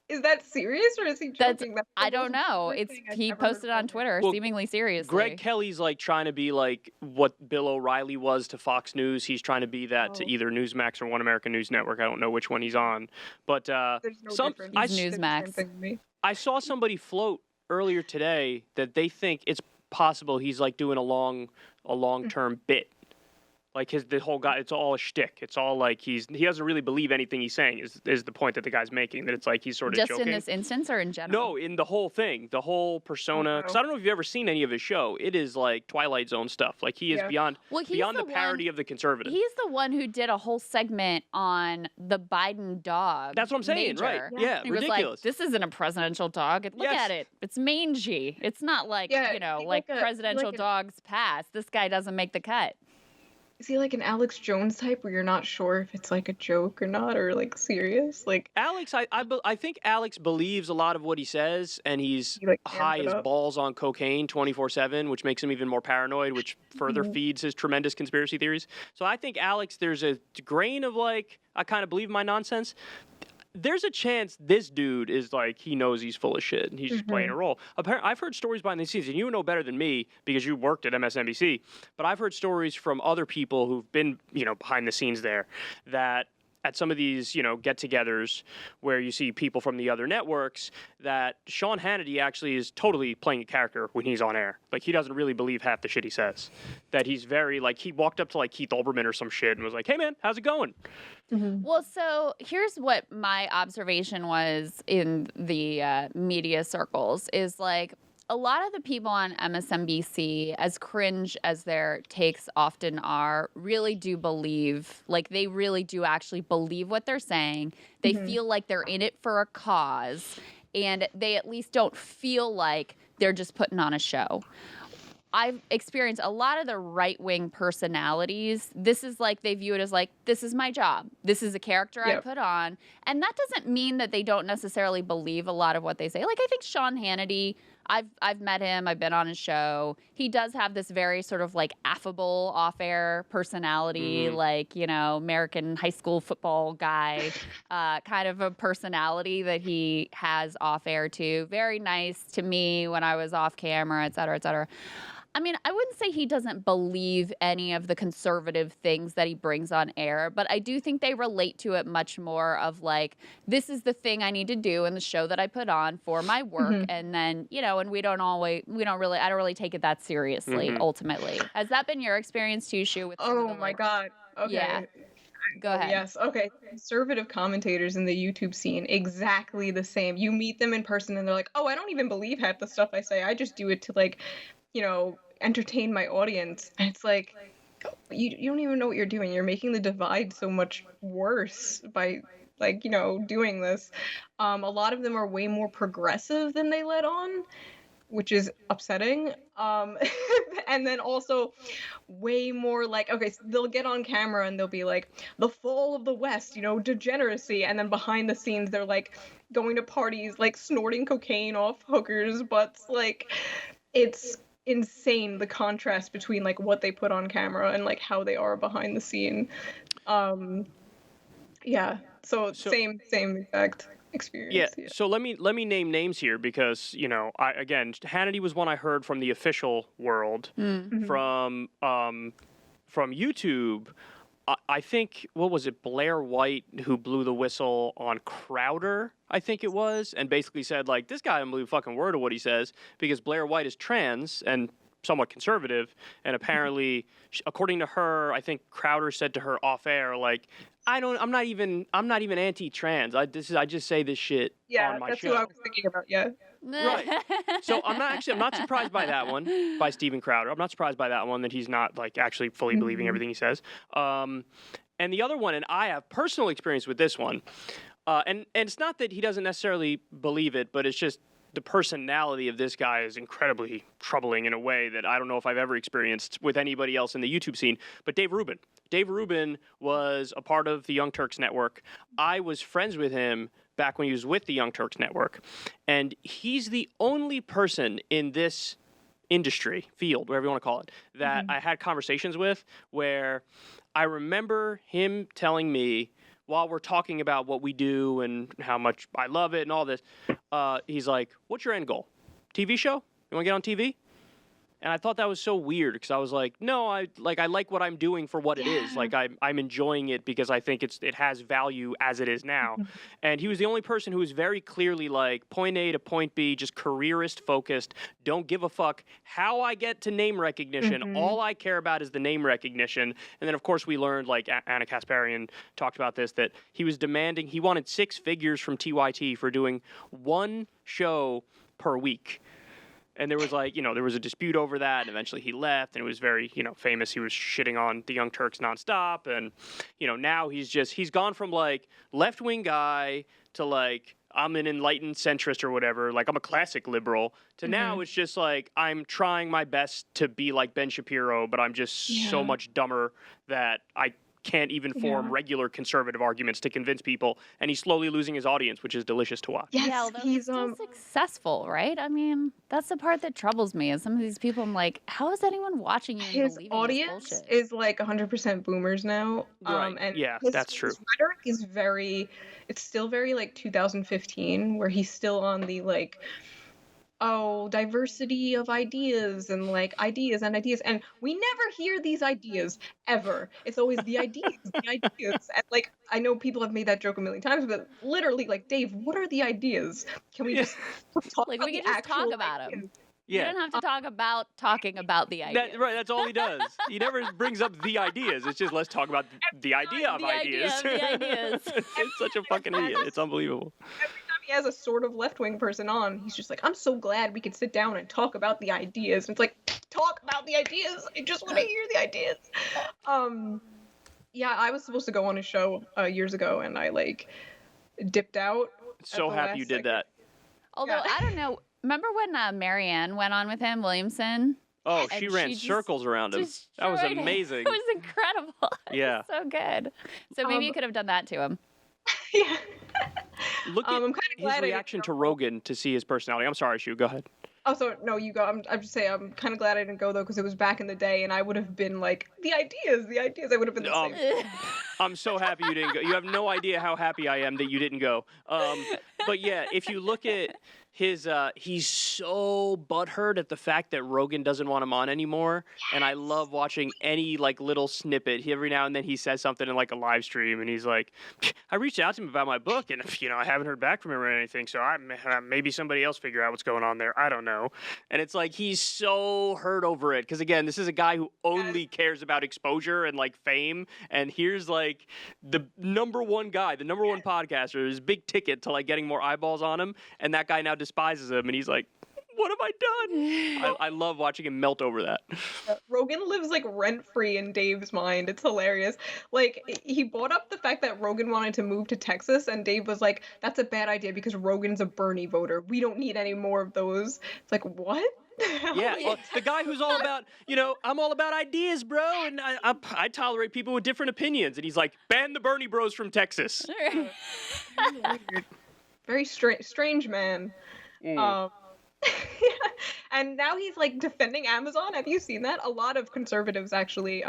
Speaker 3: Is that serious or is he joking?
Speaker 1: I don't know. He posted on Twitter, seemingly seriously.
Speaker 2: Greg Kelly's like trying to be like what Bill O'Reilly was to Fox News. He's trying to be that to either Newsmax or One American News Network. I don't know which one he's on, but
Speaker 3: There's no difference.
Speaker 1: He's Newsmax.
Speaker 2: I saw somebody float earlier today that they think it's possible he's like doing a long-term bit. Like the whole guy, it's all a shtick. It's all like he doesn't really believe anything he's saying. Is the point that the guy's making, that it's like he's sort of
Speaker 1: Just
Speaker 2: joking.
Speaker 1: in this instance or in general?
Speaker 2: No, in the whole thing, the whole persona. Because I don't know if you've ever seen any of his show. It is like Twilight Zone stuff. Like he is beyond the parody of the conservative.
Speaker 1: He's the one who did a whole segment on the Biden dog.
Speaker 2: That's what I'm saying,
Speaker 1: Major.
Speaker 2: right? Yeah,
Speaker 1: he
Speaker 2: ridiculous.
Speaker 1: was like, this isn't a presidential dog. Look at it. It's mangy. It's not like, like presidential dogs pass. This guy doesn't make the cut.
Speaker 3: Is he like an Alex Jones type where you're not sure if it's like a joke or not, or like serious? Like
Speaker 2: Alex, I think Alex believes a lot of what he says, and he's
Speaker 3: he, like,
Speaker 2: high as balls on cocaine 24/7, which makes him even more paranoid, which further feeds his tremendous conspiracy theories. So I think Alex, there's a grain of like, I kind of believe my nonsense. There's a chance this dude is like, he knows he's full of shit and he's just playing a role. Apparently, I've heard stories behind the scenes, and you know better than me because you worked at MSNBC, but I've heard stories from other people who've been, behind the scenes there, that at some of these, get-togethers where you see people from the other networks, that Sean Hannity actually is totally playing a character when he's on air. Like, he doesn't really believe half the shit he says. That he's very, like, he walked up to, like, Keith Olbermann or some shit and was like, hey, man, how's it going?
Speaker 1: Well, so here's what my observation was in the media circles is like, a lot of the people on MSNBC, as cringe as their takes often are, really do believe, like they really do actually believe what they're saying. They feel like they're in it for a cause, and they at least don't feel like they're just putting on a show. I've experienced a lot of the right-wing personalities. This is like, they view it as like, this is my job. This is a character I put on. And that doesn't mean that they don't necessarily believe a lot of what they say. Like, I think Sean Hannity, I've met him. I've been on his show. He does have this very sort of like affable off-air personality, like, American high school football guy, kind of a personality that he has off-air too. Very nice to me when I was off camera, et cetera, et cetera. I mean, I wouldn't say he doesn't believe any of the conservative things that he brings on air, but I do think they relate to it much more of like, this is the thing I need to do in the show that I put on for my work. And then, and I don't really take it that seriously, ultimately. Has that been your experience too, Shoe? With
Speaker 3: oh my God. Okay.
Speaker 1: Yeah. Go ahead.
Speaker 3: Yes. Okay. Conservative commentators in the YouTube scene, exactly the same. You meet them in person and they're like, oh, I don't even believe half the stuff I say. I just do it to like, entertain my audience. And it's like, you don't even know what you're doing. You're making the divide so much worse by doing this. A lot of them are way more progressive than they let on, which is upsetting. And then also way more like, okay, so they'll get on camera and they'll be like, the fall of the West, degeneracy. And then behind the scenes, they're like going to parties, like snorting cocaine off hookers' butts. Like, it's insane, the contrast between like what they put on camera and like how they are behind the scene. So same exact experience.
Speaker 2: Yeah. So let me name names here because Hannity was one I heard from the official world. From YouTube. I think, what was it, Blair White, who blew the whistle on Crowder, I think it was, and basically said, like, this guy doesn't believe a fucking word of what he says, because Blair White is trans and somewhat conservative, and apparently, according to her, I think Crowder said to her off air, like, I'm not even anti-trans. I just say this shit on my show. Yeah,
Speaker 3: that's who I was thinking about. Yeah.
Speaker 2: Right. So I'm not surprised by that one, by Steven Crowder. I'm not surprised by that one, that he's not like actually fully believing everything he says. And the other one, and I have personal experience with this one, and it's not that he doesn't necessarily believe it, but it's just the personality of this guy is incredibly troubling in a way that I don't know if I've ever experienced with anybody else in the YouTube scene. But Dave Rubin. Dave Rubin was a part of the Young Turks Network. I was friends with him back when he was with the Young Turks Network. And he's the only person in this industry, field, whatever you want to call it, that I had conversations with where I remember him telling me, while we're talking about what we do and how much I love it and all this, he's like, what's your end goal? TV show? You want to get on TV? And I thought that was so weird because I was like, no, I like what I'm doing for what it is. Like I'm enjoying it because I think it has value as it is now. And he was the only person who was very clearly like point A to point B, just careerist focused. Don't give a fuck how I get to name recognition. All I care about is the name recognition. And then of course we learned, like Anna Kasparian talked about this, that he wanted 6 figures from TYT for doing one show per week. And there was there was a dispute over that, and eventually he left, and it was very, famous. He was shitting on the Young Turks nonstop, and, now he's gone from, like, left-wing guy to, like, I'm an enlightened centrist or whatever, like, I'm a classic liberal, to now it's just, like, I'm trying my best to be like Ben Shapiro, but I'm just so much dumber that I can't even form regular conservative arguments to convince people, and he's slowly losing his audience, which is delicious to watch.
Speaker 1: Yes, although he's still successful, right? I mean, that's the part that troubles me. Is some of these people, I'm like, how is anyone watching you?
Speaker 3: His audience is like 100% boomers now.
Speaker 2: Right.
Speaker 3: And
Speaker 2: that's true.
Speaker 3: His rhetoric is it's still very like 2015, where he's still on the like, oh, diversity of ideas and like ideas. And we never hear these ideas ever. It's always the ideas. And like, I know people have made that joke a million times, but literally, like, Dave, what are the ideas? Can we just talk
Speaker 1: like
Speaker 3: about
Speaker 1: we can just talk about them?
Speaker 2: Yeah.
Speaker 1: You don't have to talk about talking about the ideas.
Speaker 2: Right, that's all he does. He never brings up the ideas. It's just, let's talk about the idea of ideas.
Speaker 1: The ideas.
Speaker 2: It's such a fucking idiot. It's unbelievable.
Speaker 3: Every time he has a sort of left-wing person on, he's just like, I'm so glad we could sit down and talk about the ideas. And it's like, talk about the ideas. I just want to hear the ideas. Yeah, I was supposed to go on his show years ago, and I like dipped out.
Speaker 2: So happy you did that.
Speaker 1: Although I don't know. Remember when Marianne went on with him, Williamson?
Speaker 2: Oh, she ran circles around him. That was amazing.
Speaker 1: It was incredible.
Speaker 2: Yeah.
Speaker 1: It was so good. So maybe you could have done that to him.
Speaker 3: Yeah.
Speaker 2: Look at his reaction to Rogan to see his personality. I'm sorry, Shu. Go ahead.
Speaker 3: Oh, so no, you go. I'm just saying, I'm kind of glad I didn't go, though, because it was back in the day, and I would have been like, the ideas. I would have been the same.
Speaker 2: I'm so happy you didn't go. You have no idea how happy I am that you didn't go. But yeah, if you look at his, he's so butthurt at the fact that Rogan doesn't want him on anymore. Yes. And I love watching any like little snippet. Every now and then he says something in like a live stream, and he's like, I reached out to him about my book, and I haven't heard back from him or anything. So maybe somebody else figure out what's going on there. I don't know. And it's like he's so hurt over it because again, this is a guy who only cares about exposure and like fame. And here's like the number one guy, the number one podcaster, is big ticket to like getting more eyeballs on him, and that guy now despises him, and he's like, what have I done? I love watching him melt over that.
Speaker 3: Rogan lives like rent-free in Dave's mind. It's hilarious. Like, he brought up the fact that Rogan wanted to move to Texas, and Dave was like, that's a bad idea because Rogan's a Bernie voter. We don't need any more of those. It's like, what?
Speaker 2: Yeah, well, the guy who's all about, I'm all about ideas, bro, and I tolerate people with different opinions. And he's like, ban the Bernie bros from Texas.
Speaker 3: Very strange man. And now he's like defending Amazon. Have you seen that? A lot of conservatives actually,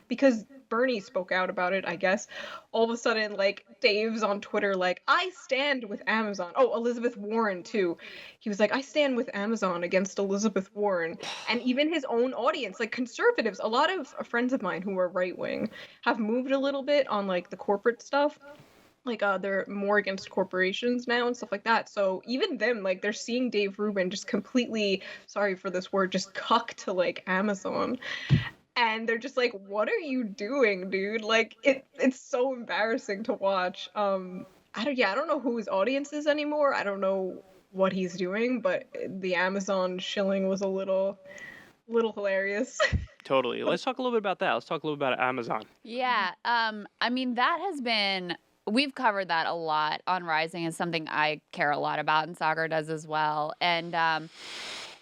Speaker 3: because Bernie spoke out about it, I guess. All of a sudden, like, Dave's on Twitter like, I stand with Amazon. Oh, Elizabeth Warren too. He was like, I stand with Amazon against Elizabeth Warren. And even his own audience, like conservatives, a lot of friends of mine who are right-wing have moved a little bit on like the corporate stuff. Like, they're more against corporations now and stuff like that. So even them, like, they're seeing Dave Rubin just completely, sorry for this word, just cuck to, like, Amazon. And they're just like, what are you doing, dude? Like, it's so embarrassing to watch. I don't know who his audience is anymore. I don't know what he's doing, but the Amazon shilling was a little hilarious.
Speaker 2: Totally. Let's talk a little bit about that. Let's talk a little bit about Amazon.
Speaker 1: Yeah. I mean, that has been... We've covered that a lot on Rising. Is something I care a lot about, and Sagar does as well. And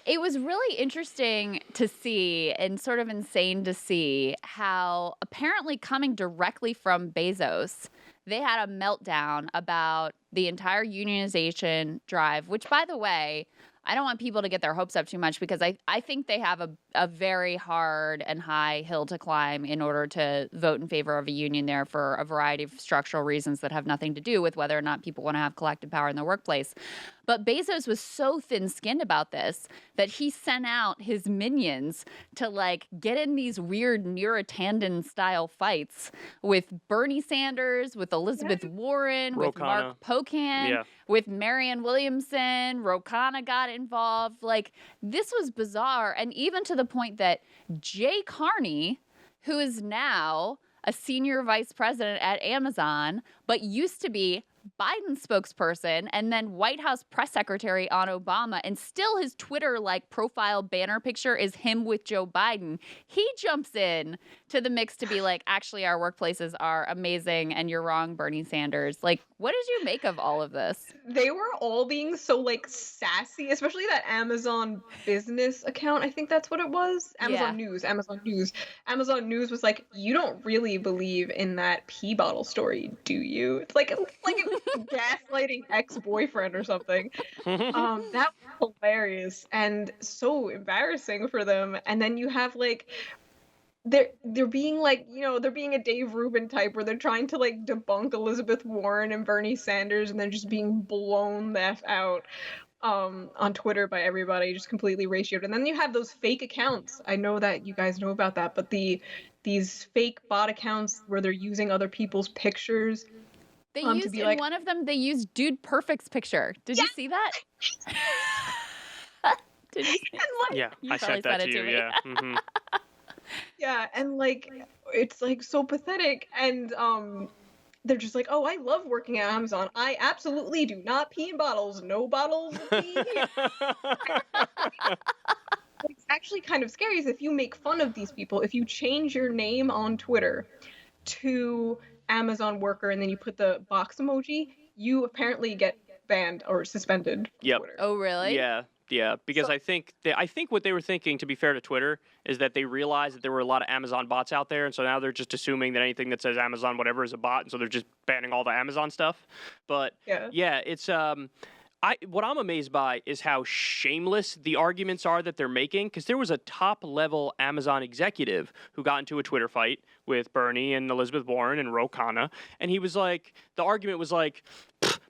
Speaker 1: it was really interesting to see, and sort of insane to see, how apparently coming directly from Bezos, they had a meltdown about the entire unionization drive, which, by the way, I don't want people to get their hopes up too much because I think they have a very hard and high hill to climb in order to vote in favor of a union there for a variety of structural reasons that have nothing to do with whether or not people want to have collective power in their workplace. But Bezos was so thin-skinned about this that he sent out his minions to like get in these weird Neera style fights with Bernie Sanders, with Elizabeth Warren, with Mark Pocan, with Marianne Williamson. Ro Khanna got involved. Like, this was bizarre. And even to the point that Jay Carney, who is now a senior vice president at Amazon, but used to be Biden's spokesperson and then White House press secretary on Obama, and still his Twitter like profile banner picture is him with Joe Biden. He jumps in to the mix to be like, actually, our workplaces are amazing and you're wrong, Bernie Sanders. Like, what did you make of all of this?
Speaker 3: They were all being so like sassy, especially that Amazon business account. I think that's what it was. Amazon News. Amazon News was like, you don't really believe in that pee bottle story, do you? It's like gaslighting ex-boyfriend or something. That was hilarious and so embarrassing for them. And then you have like they're being like, they're being a Dave Rubin type where they're trying to like debunk Elizabeth Warren and Bernie Sanders, and they're just being blown the F out on Twitter by everybody, just completely ratioed. And then you have those fake accounts. I know that you guys know about that, but these fake bot accounts where they're using other people's pictures.
Speaker 1: They used in like, one of them, they used Dude Perfect's picture. Did you see that? Did you see that?
Speaker 2: Yeah, I sent that to you. Yeah. Mm-hmm.
Speaker 3: Yeah, and like it's like so pathetic, and they're just like, oh, I love working at Amazon. I absolutely do not pee in bottles. No bottles of pee. What's actually kind of scary is if you make fun of these people, if you change your name on Twitter to Amazon worker and then you put the box emoji, you apparently get banned or suspended.
Speaker 2: Yep.
Speaker 3: Twitter.
Speaker 1: Oh, really?
Speaker 2: Yeah, because I think what they were thinking, to be fair to Twitter, is that they realized that there were a lot of Amazon bots out there, and so now they're just assuming that anything that says Amazon whatever is a bot, and so they're just banning all the Amazon stuff. But yeah it's what I'm amazed by is how shameless the arguments are that they're making, because there was a top-level Amazon executive who got into a Twitter fight with Bernie and Elizabeth Warren and Ro Khanna, and he was like, the argument was like,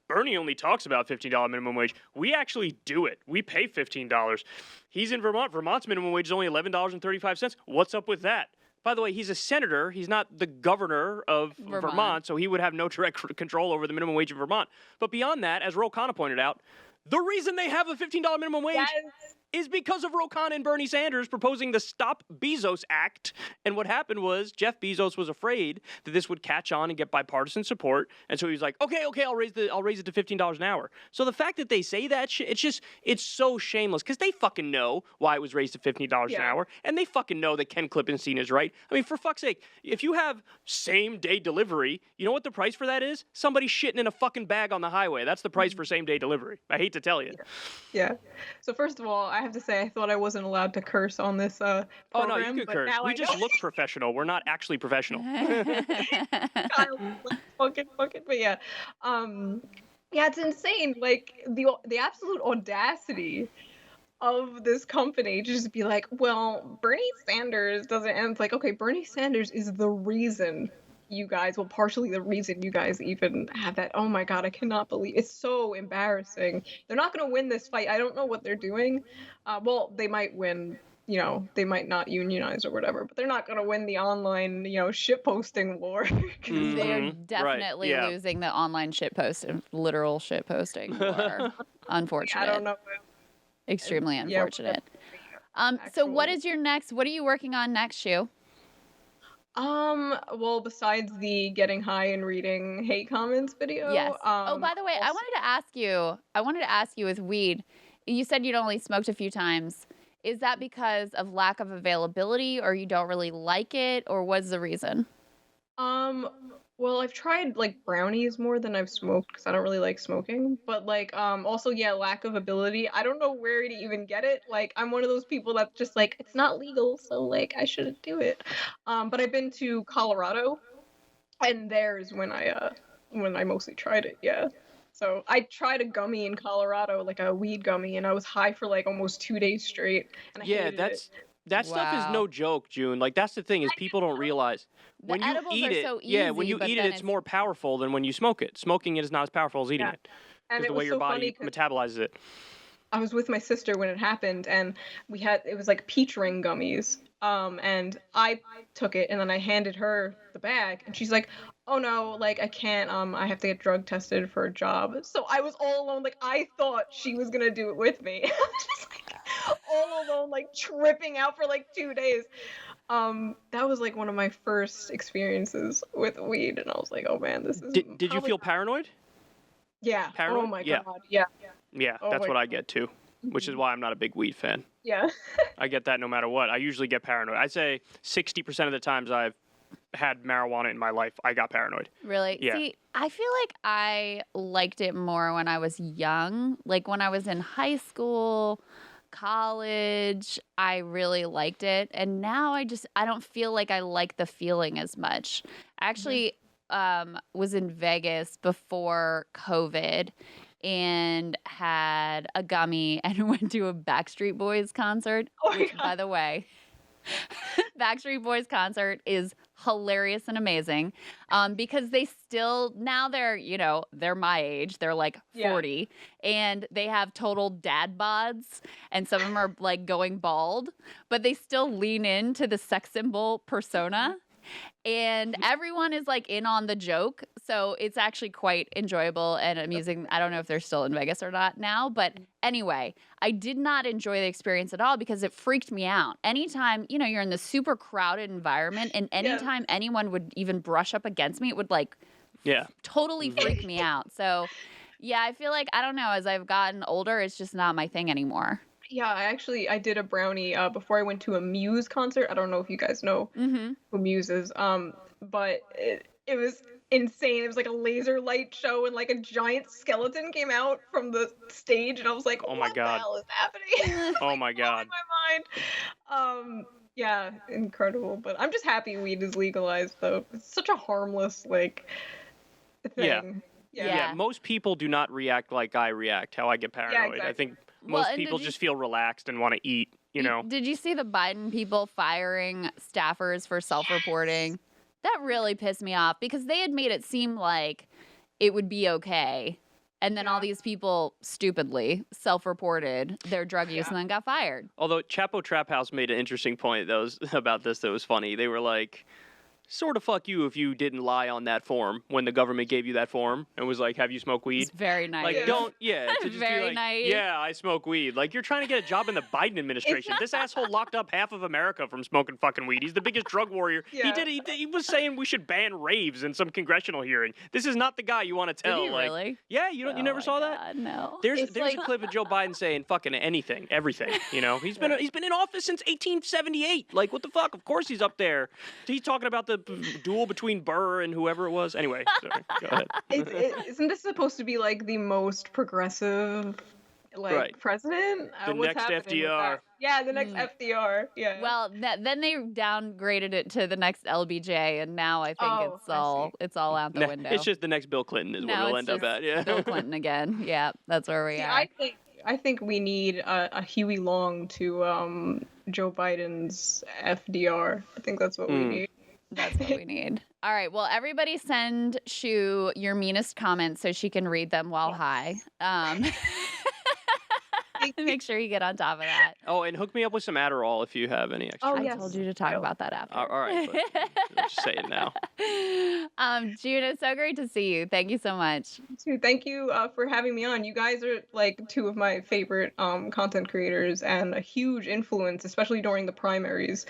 Speaker 2: Bernie only talks about $15 minimum wage. We actually do it. We pay $15. He's in Vermont. Vermont's minimum wage is only $11.35. What's up with that? By the way, he's a senator. He's not the governor of Vermont, so he would have no direct control over the minimum wage in Vermont. But beyond that, as Ro Khanna pointed out, the reason they have a $15 minimum wage is because of Ro Khanna and Bernie Sanders proposing the Stop Bezos Act. And what happened was Jeff Bezos was afraid that this would catch on and get bipartisan support, and so he was like, okay, I'll raise it to $15 an hour. So the fact that they say that shit, it's so shameless, because they fucking know why it was raised to $15 an hour, and they fucking know that Ken Klippenstein is right. I mean, for fuck's sake, if you have same-day delivery, you know what the price for that is? Somebody shitting in a fucking bag on the highway. That's the price for same-day delivery. I hate to tell you.
Speaker 3: Yeah. So first of all, I have to say, I thought I wasn't allowed to curse on this program.
Speaker 2: Oh, no, you could curse. We just look professional. We're not actually professional.
Speaker 3: Fucking, but yeah. Yeah, it's insane. Like, the absolute audacity of this company to just be like, well, Bernie Sanders doesn't, and it's like, okay, Bernie Sanders is the reason you guys, well, partially the reason you guys even have that. Oh my God, I cannot believe, it's so embarrassing. They're not going to win this fight. I don't know what they're doing. Well, they might win, they might not unionize or whatever, but they're not going to win the online, shitposting war.
Speaker 1: They're definitely losing the online literal shitposting war, unfortunate.
Speaker 3: I don't know.
Speaker 1: Extremely unfortunate. So what is your next, what are you working on next, Shoe?
Speaker 3: Well, besides the getting high and reading hate comments video.
Speaker 1: Yes. Oh, by the way, I wanted to ask you with weed, you said you'd only smoked a few times. Is that because of lack of availability, or you don't really like it, or what's the reason?
Speaker 3: Well, I've tried like brownies more than I've smoked because I don't really like smoking. But like, also, lack of ability. I don't know where to even get it. Like, I'm one of those people that's just like, it's not legal, so like, I shouldn't do it. But I've been to Colorado, and there's when I mostly tried it. Yeah. So I tried a gummy in Colorado, like a weed gummy, and I was high for like almost 2 days straight, and I
Speaker 2: Yeah,
Speaker 3: hated it.
Speaker 2: that stuff is
Speaker 1: Wow.
Speaker 2: no joke, June. Like that's the thing is people don't realize when
Speaker 1: The
Speaker 2: you
Speaker 1: edibles
Speaker 2: eat
Speaker 1: are
Speaker 2: it,
Speaker 1: so
Speaker 2: yeah, when
Speaker 1: easy,
Speaker 2: you
Speaker 1: but
Speaker 2: eat it,
Speaker 1: then
Speaker 2: it's
Speaker 1: it's
Speaker 2: more powerful than when you smoke it. Smoking it is not as powerful as eating
Speaker 3: Yeah,
Speaker 2: it
Speaker 3: and
Speaker 2: because
Speaker 3: it
Speaker 2: the way
Speaker 3: was
Speaker 2: your
Speaker 3: so funny
Speaker 2: body
Speaker 3: because
Speaker 2: metabolizes it.
Speaker 3: I was with my sister when it happened, and it was like peach ring gummies. And I took it, and then I handed her the bag, and she's like, "Oh no, like I can't. I have to get drug tested for a job." So I was all alone. Like I thought she was gonna do it with me. I was just like all alone, like tripping out for like 2 days. That was like one of my first experiences with weed, and I was like, "Oh man, this is
Speaker 2: Did you
Speaker 3: probably
Speaker 2: feel paranoid?
Speaker 3: yeah. Oh
Speaker 2: Paranoid?
Speaker 3: my
Speaker 2: Yeah.
Speaker 3: god, yeah.
Speaker 2: Yeah,
Speaker 3: Oh
Speaker 2: that's
Speaker 3: my
Speaker 2: what I
Speaker 3: god.
Speaker 2: get too, which is
Speaker 3: Mhm.
Speaker 2: why I'm not a big weed fan.
Speaker 3: Yeah.
Speaker 2: I get that no matter what. I usually get paranoid. I'd say 60% of the times I've had marijuana in my life, I got paranoid.
Speaker 1: really.
Speaker 2: Yeah.
Speaker 1: See, I feel like I liked it more when I was young. Like when I was in high school, college, I really liked it. And now I don't feel like I like the feeling as much. I
Speaker 3: Mhm.
Speaker 1: actually was in Vegas before COVID and had a gummy and went to a Backstreet Boys concert,
Speaker 3: Oh my
Speaker 1: which
Speaker 3: god.
Speaker 1: by the way, Backstreet Boys concert is hilarious and amazing because they still, now they're, they're my age. They're like
Speaker 3: Yeah.
Speaker 1: 40 and they have total dad bods and some of them are like going bald, but they still lean into the sex symbol persona. And everyone is like in on the joke. So it's actually quite enjoyable and amusing. I don't know if they're still in Vegas or not now. But anyway, I did not enjoy the experience at all because it freaked me out. Anytime, you're in this super crowded environment and
Speaker 3: Yeah.
Speaker 1: anytime anyone would even brush up against me, it would like
Speaker 2: Yeah.
Speaker 1: totally freak me out. So yeah, I feel like, I don't know, as I've gotten older, it's just not my thing anymore.
Speaker 3: Yeah, I did a brownie before I went to a Muse concert. I don't know if you guys know
Speaker 1: Mm-hmm.
Speaker 3: who Muse is. But it was insane. It was like a laser light show and like a giant skeleton came out from the stage and I was like,
Speaker 2: Oh my
Speaker 3: what the
Speaker 2: God.
Speaker 3: hell is happening?
Speaker 2: Oh
Speaker 3: Like
Speaker 2: my
Speaker 3: blowing
Speaker 2: God.
Speaker 3: my mind. Yeah, incredible. But I'm just happy weed is legalized though. It's such a harmless like
Speaker 2: Yeah.
Speaker 3: thing.
Speaker 2: Yeah.
Speaker 1: Yeah.
Speaker 2: Most people do not react like I react, how I get paranoid. I
Speaker 3: exactly.
Speaker 2: think
Speaker 1: Well,
Speaker 2: most
Speaker 1: and
Speaker 2: people
Speaker 1: did you
Speaker 2: just feel relaxed and want to eat, you know?
Speaker 1: Did you see the Biden people firing staffers for self-reporting? That really pissed me off because they had made it seem like it would be okay. And then all
Speaker 3: Yeah.
Speaker 1: these people stupidly self-reported their drug use
Speaker 3: Yeah.
Speaker 1: and then got fired.
Speaker 2: Although Chapo Trap House made an interesting point about this that was funny. They were like, sort of fuck you if you didn't lie on that form when the government gave you that form and was like, have you smoked weed?
Speaker 1: It's very nice.
Speaker 2: Like,
Speaker 3: Yeah.
Speaker 2: to just
Speaker 1: Very
Speaker 2: be like,
Speaker 1: naive.
Speaker 2: yeah, I smoke weed. Like, you're trying to get a job in the Biden administration. This asshole locked up half of America from smoking fucking weed. He's the biggest drug warrior.
Speaker 3: Yeah.
Speaker 2: He was saying we should ban raves in some congressional hearing. This is not the guy you want to
Speaker 1: Did
Speaker 2: tell.
Speaker 1: he
Speaker 2: like,
Speaker 1: really?
Speaker 2: yeah, you
Speaker 1: Oh
Speaker 2: never
Speaker 1: my
Speaker 2: saw that?
Speaker 1: God, no.
Speaker 2: There's
Speaker 3: It's
Speaker 2: a
Speaker 3: like-
Speaker 2: clip of Joe Biden saying fucking anything, everything. You know, he's been in office since 1878. Like, what the fuck? Of course he's up there. He's talking about the duel between Burr and whoever it was. Anyway, sorry, go ahead.
Speaker 3: Isn't this supposed to be like the most progressive
Speaker 2: Right.
Speaker 3: president?
Speaker 2: The
Speaker 3: What's
Speaker 2: next
Speaker 3: happening with
Speaker 2: FDR.
Speaker 3: that? Yeah, the next
Speaker 1: Mm.
Speaker 3: FDR. Yeah.
Speaker 1: Well, then they downgraded it to the next LBJ, and now I think
Speaker 3: Oh,
Speaker 1: it's
Speaker 3: I
Speaker 1: all
Speaker 3: see.
Speaker 1: it's all out the window.
Speaker 2: It's just the next Bill Clinton is what
Speaker 1: No,
Speaker 2: it'll
Speaker 1: it's
Speaker 2: end up
Speaker 1: just
Speaker 2: at. Yeah.
Speaker 1: Bill Clinton again. Yeah, that's where we
Speaker 3: See,
Speaker 1: are.
Speaker 3: I think we need a Huey Long to Joe Biden's FDR. I think that's what we
Speaker 2: Mm.
Speaker 3: need.
Speaker 1: That's what we need. All right. Well, everybody send Shoe your meanest comments so she can read them while high. Make sure you get on top of that.
Speaker 2: Oh, and hook me up with some Adderall if you have any extra.
Speaker 3: Oh,
Speaker 1: I
Speaker 3: yes.
Speaker 1: told you to talk about that after.
Speaker 2: All right, but let's just say it now.
Speaker 1: June, it's so great to see you. Thank you so much.
Speaker 3: Too. Thank you for having me on. You guys are like two of my favorite content creators and a huge influence, especially during the primaries,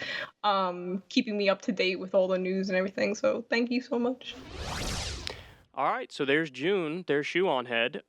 Speaker 3: keeping me up to date with all the news and everything. So thank you so much.
Speaker 2: All right, so there's June. There's Shoe0nHead.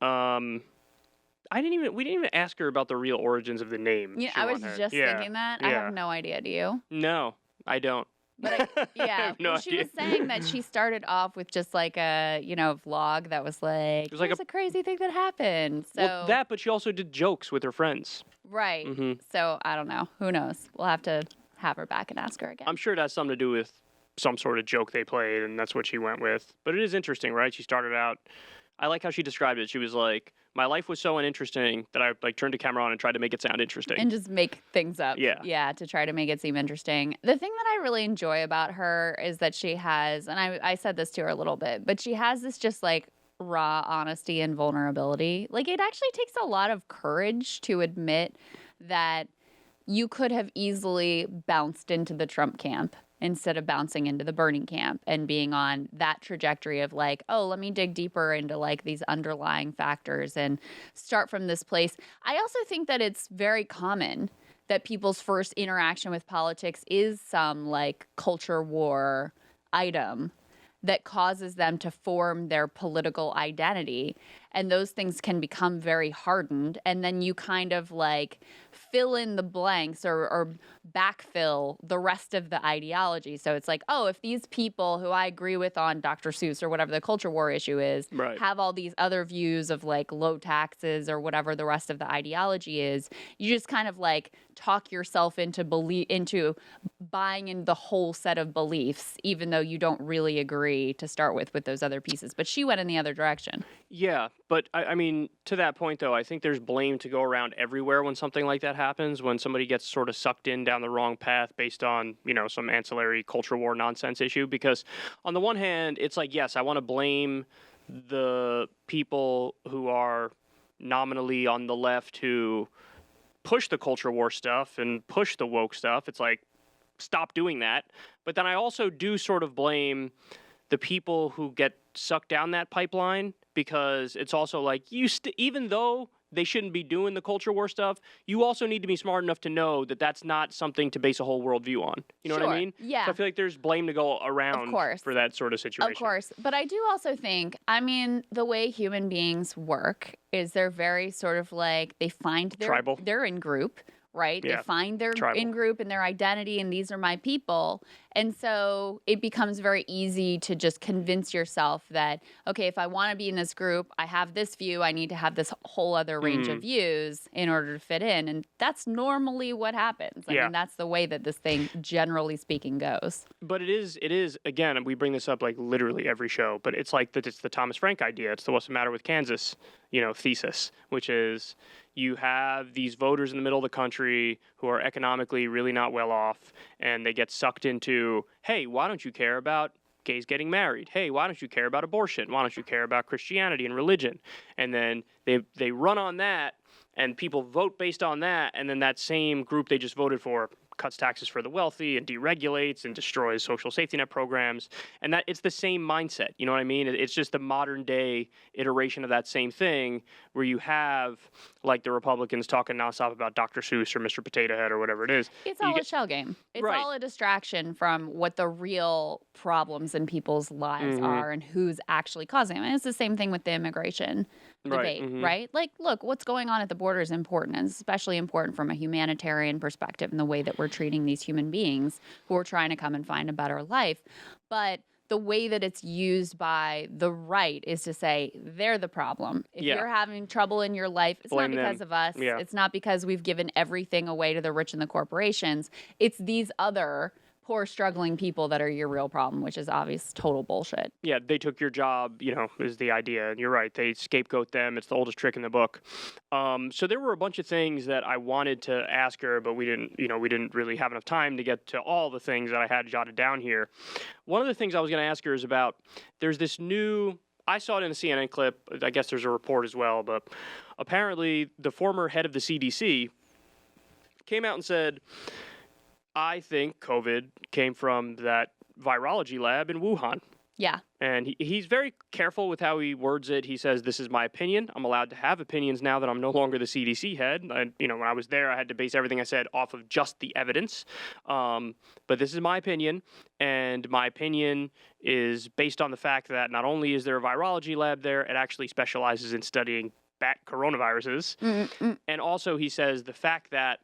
Speaker 2: We didn't even ask her about the real origins of the name.
Speaker 1: Yeah, I was
Speaker 2: Shoe0nHead.
Speaker 1: just thinking that. I
Speaker 2: yeah.
Speaker 1: have no idea. Do you?
Speaker 2: No, I don't.
Speaker 1: But
Speaker 2: I
Speaker 1: yeah,
Speaker 2: have no
Speaker 1: well, she
Speaker 2: idea.
Speaker 1: was saying that she started off with just like a vlog that was like,
Speaker 2: was like
Speaker 1: here's a crazy thing that happened. So
Speaker 2: Well, that, but she also did jokes with her friends.
Speaker 1: right.
Speaker 2: hmm
Speaker 1: So I don't know. Who knows? We'll have to have her back and ask her again.
Speaker 2: I'm sure it has something to do with some sort of joke they played, and that's what she went with. But it is interesting, right? She started out I like how she described it. She was like, my life was so uninteresting that I like turned the camera on and tried to make it sound interesting.
Speaker 1: And just make things up.
Speaker 2: Yeah.
Speaker 1: Yeah, to try to make it seem interesting. The thing that I really enjoy about her is that she has, and I said this to her a little bit, but she has this just like raw honesty and vulnerability. Like, it actually takes a lot of courage to admit that you could have easily bounced into the Trump camp instead of bouncing into the Bernie camp and being on that trajectory of like, oh, let me dig deeper into like these underlying factors and start from this place. I also think that it's very common that people's first interaction with politics is some like culture war item that causes them to form their political identity. And those things can become very hardened. And then you kind of like fill in the blanks or backfill the rest of the ideology. So it's like, oh, if these people who I agree with on Dr. Seuss or whatever the culture war issue is,
Speaker 2: Right.
Speaker 1: have all these other views of like low taxes or whatever the rest of the ideology is, you just kind of like talk yourself into buying in the whole set of beliefs, even though you don't really agree to start with those other pieces. But she went in the other direction.
Speaker 2: Yeah, but I mean, to that point, though, I think there's blame to go around everywhere when something like that happens, when somebody gets sort of sucked in down the wrong path based on, some ancillary culture war nonsense issue. Because on the one hand, it's like, yes, I want to blame the people who are nominally on the left who push the culture war stuff and push the woke stuff. It's like, stop doing that. But then I also do sort of blame the people who get sucked down that pipeline, because it's also like even though they shouldn't be doing the culture war stuff, you also need to be smart enough to know that that's not something to base a whole worldview on. You know what I
Speaker 1: Sure.
Speaker 2: mean?
Speaker 1: Yeah.
Speaker 2: So I feel like there's blame to go around for that sort of situation.
Speaker 1: Of course. But I do also think, the way human beings work is they're very sort of like, they find
Speaker 2: Tribal.
Speaker 1: they're in group, right?
Speaker 2: Yeah.
Speaker 1: They find their
Speaker 2: Tribal.
Speaker 1: in group and their identity, and these are my people. And so it becomes very easy to just convince yourself that, okay, if I want to be in this group, I have this view, I need to have this whole other range of views in order to fit in. And that's normally what happens. I mean, that's the way that this thing, generally speaking, goes.
Speaker 2: But it is, again, and we bring this up like literally every show, but it's like it's the Thomas Frank idea. It's the what's the matter with Kansas, thesis, which is you have these voters in the middle of the country who are economically really not well off, and they get sucked into, hey, why don't you care about gays getting married? Hey, why don't you care about abortion? Why don't you care about Christianity and religion? And then they run on that, and people vote based on that, and then that same group they just voted for cuts taxes for the wealthy and deregulates and destroys social safety net programs. And that it's the same mindset. You know what I mean? It's just the modern day iteration of that same thing, where you have like the Republicans talking nonstop about Dr. Seuss or Mr. Potato Head or whatever it is.
Speaker 1: It's all a shell game. It's
Speaker 2: Right.
Speaker 1: all a distraction from what the real problems in people's lives are and who's actually causing them. And it's the same thing with the immigration debate, right? Like, look, what's going on at the border is important, and it's especially important from a humanitarian perspective in the way that we're treating these human beings who are trying to come and find a better life. But the way that it's used by the right is to say they're the problem. If you're having trouble in your life, it's
Speaker 2: Blame
Speaker 1: not because
Speaker 2: them.
Speaker 1: of us.
Speaker 2: Yeah.
Speaker 1: It's not because we've given everything away to the rich and the corporations. It's these other poor, struggling people that are your real problem, which is obvious total bullshit.
Speaker 2: Yeah, they took your job, is the idea. And you're right. They scapegoat them. It's the oldest trick in the book. So there were a bunch of things that I wanted to ask her, but we didn't really have enough time to get to all the things that I had jotted down here. One of the things I was going to ask her is about, there's this new, I saw it in a CNN clip. I guess there's a report as well, but apparently the former head of the CDC came out and said, I think COVID came from that virology lab in Wuhan.
Speaker 1: Yeah.
Speaker 2: And he's very careful with how he words it. He says, this is my opinion. I'm allowed to have opinions now that I'm no longer the CDC head. When I was there, I had to base everything I said off of just the evidence. But this is my opinion. And my opinion is based on the fact that not only is there a virology lab there, it actually specializes in studying bat coronaviruses. And also he says the fact that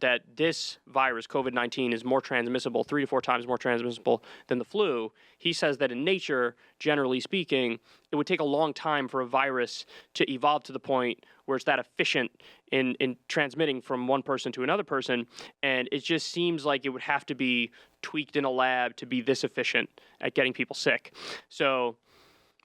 Speaker 2: that this virus, COVID-19, is more transmissible, 3 to 4 times more transmissible than the flu. He says that in nature, generally speaking, it would take a long time for a virus to evolve to the point where it's that efficient in transmitting from one person to another person. And it just seems like it would have to be tweaked in a lab to be this efficient at getting people sick. So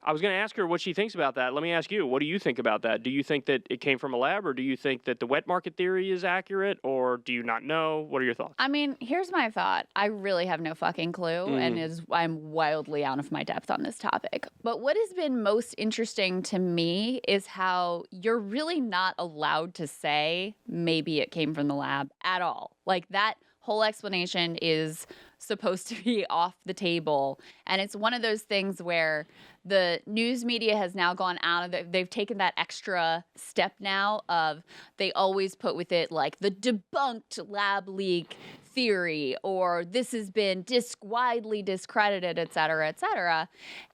Speaker 2: I was going to ask her what she thinks about that. Let me ask you, what do you think about that? Do you think that it came from a lab, or do you think that the wet market theory is accurate, or do you not know? What are your thoughts?
Speaker 1: I mean, here's my thought. I really have no fucking clue, and I'm wildly out of my depth on this topic. But what has been most interesting to me is how you're really not allowed to say maybe it came from the lab at all. Like, that whole explanation is supposed to be off the table. And it's one of those things where the news media has now gone out of it. They've taken that extra step now of they always put with it like the debunked lab leak theory, or this has been widely discredited, et cetera, et cetera.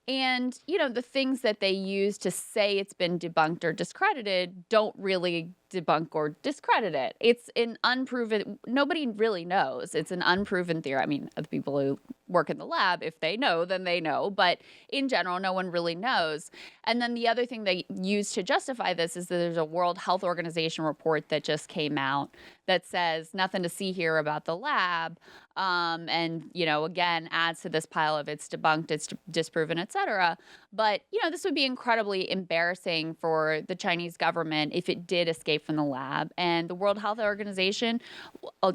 Speaker 1: And, you know, the things that they use to say it's been debunked or discredited don't really debunk or discredit it. It's an unproven, nobody really knows. It's an unproven theory. I mean, the people who work in the lab, if they know, then they know. But in general, no one really knows. And then the other thing they use to justify this is that there's a World Health Organization report that just came out that says nothing to see here about the lab. And, you know, again, adds to this pile of it's debunked, it's disproven, et cetera. But, you know, this would be incredibly embarrassing for the Chinese government if it did escape from the lab. And the World Health Organization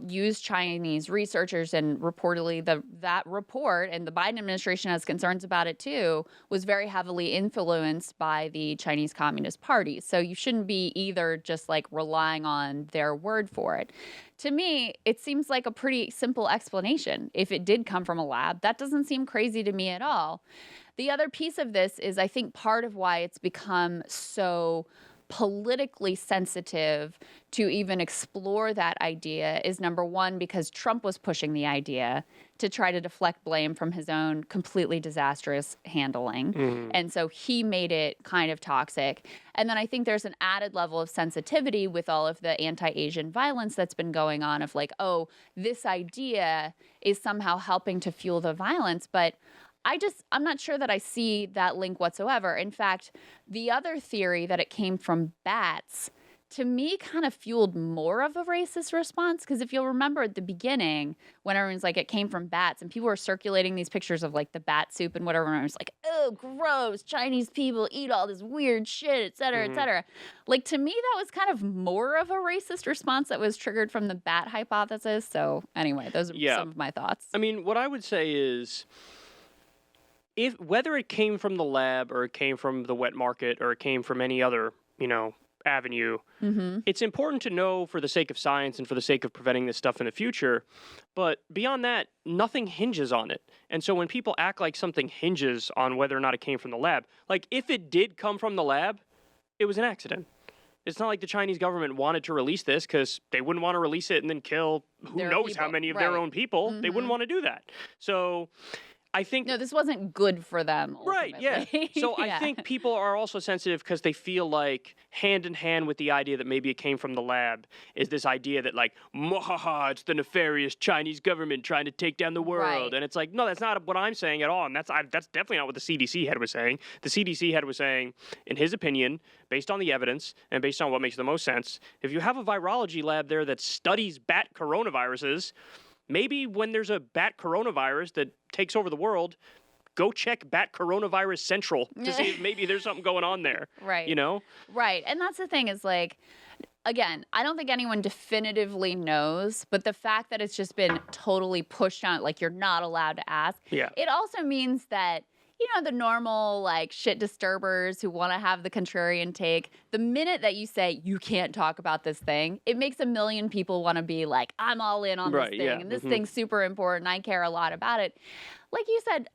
Speaker 1: used Chinese researchers, and reportedly that report, and the Biden administration has concerns about it too, was very heavily influenced by the Chinese Communist Party. So you shouldn't be either just like relying on their word for it. To me, it seems like a pretty simple explanation. If it did come from a lab, that doesn't seem crazy to me at all. The other piece of this is, I think, part of why it's become so politically sensitive to even explore that idea is, number one, because Trump was pushing the idea to try to deflect blame from his own completely disastrous handling. And so he made it kind of toxic. And then I think there's an added level of sensitivity with all of the anti-Asian violence that's been going on of like, oh, this idea is somehow helping to fuel the violence. But I'm not sure that I see that link whatsoever. In fact, the other theory that it came from bats, to me, kind of fueled more of a racist response. Because if you'll remember at the beginning, when everyone's like, it came from bats, and people were circulating these pictures of like the bat soup and whatever, and I was like, oh, gross, Chinese people eat all this weird shit, et cetera, et cetera. Like, to me, that was kind of more of a racist response that was triggered from the bat hypothesis. So anyway, those are some of my thoughts.
Speaker 2: I mean, what I would say is, whether it came from the lab or it came from the wet market or it came from any other, you know, avenue, it's important to know for the sake of science and for the sake of preventing this stuff in the future. But beyond that, nothing hinges on it. And so when people act like something hinges on whether or not it came from the lab, like if it did come from the lab, it was an accident. It's not like the Chinese government wanted to release this because they wouldn't want to release it and then kill who knows how many of their own people. They wouldn't want to do that. So I think...
Speaker 1: No, this wasn't good for them, ultimately.
Speaker 2: Right, yeah. So I think people are also sensitive because they feel like hand in hand with the idea that maybe it came from the lab is this idea that like, mwahaha, it's the nefarious Chinese government trying to take down the world.
Speaker 1: Right.
Speaker 2: And it's like, no, that's not what I'm saying at all. And that's definitely not what the CDC head was saying. The CDC head was saying, in his opinion, based on the evidence and based on what makes the most sense, if you have a virology lab there that studies bat coronaviruses, maybe when there's a bat coronavirus that takes over the world, go check Bat Coronavirus Central to see if maybe there's something going on there.
Speaker 1: Right.
Speaker 2: You know?
Speaker 1: Right. And that's the thing is like, again, I don't think anyone definitively knows, but the fact that it's just been totally pushed out, like you're not allowed to ask, it also means that, you know, the normal like shit disturbers who want to have the contrarian take, the minute that you say you can't talk about this thing, it makes a million people want to be like, I'm all in on this thing and this thing's super important. I care a lot about it. Like you said,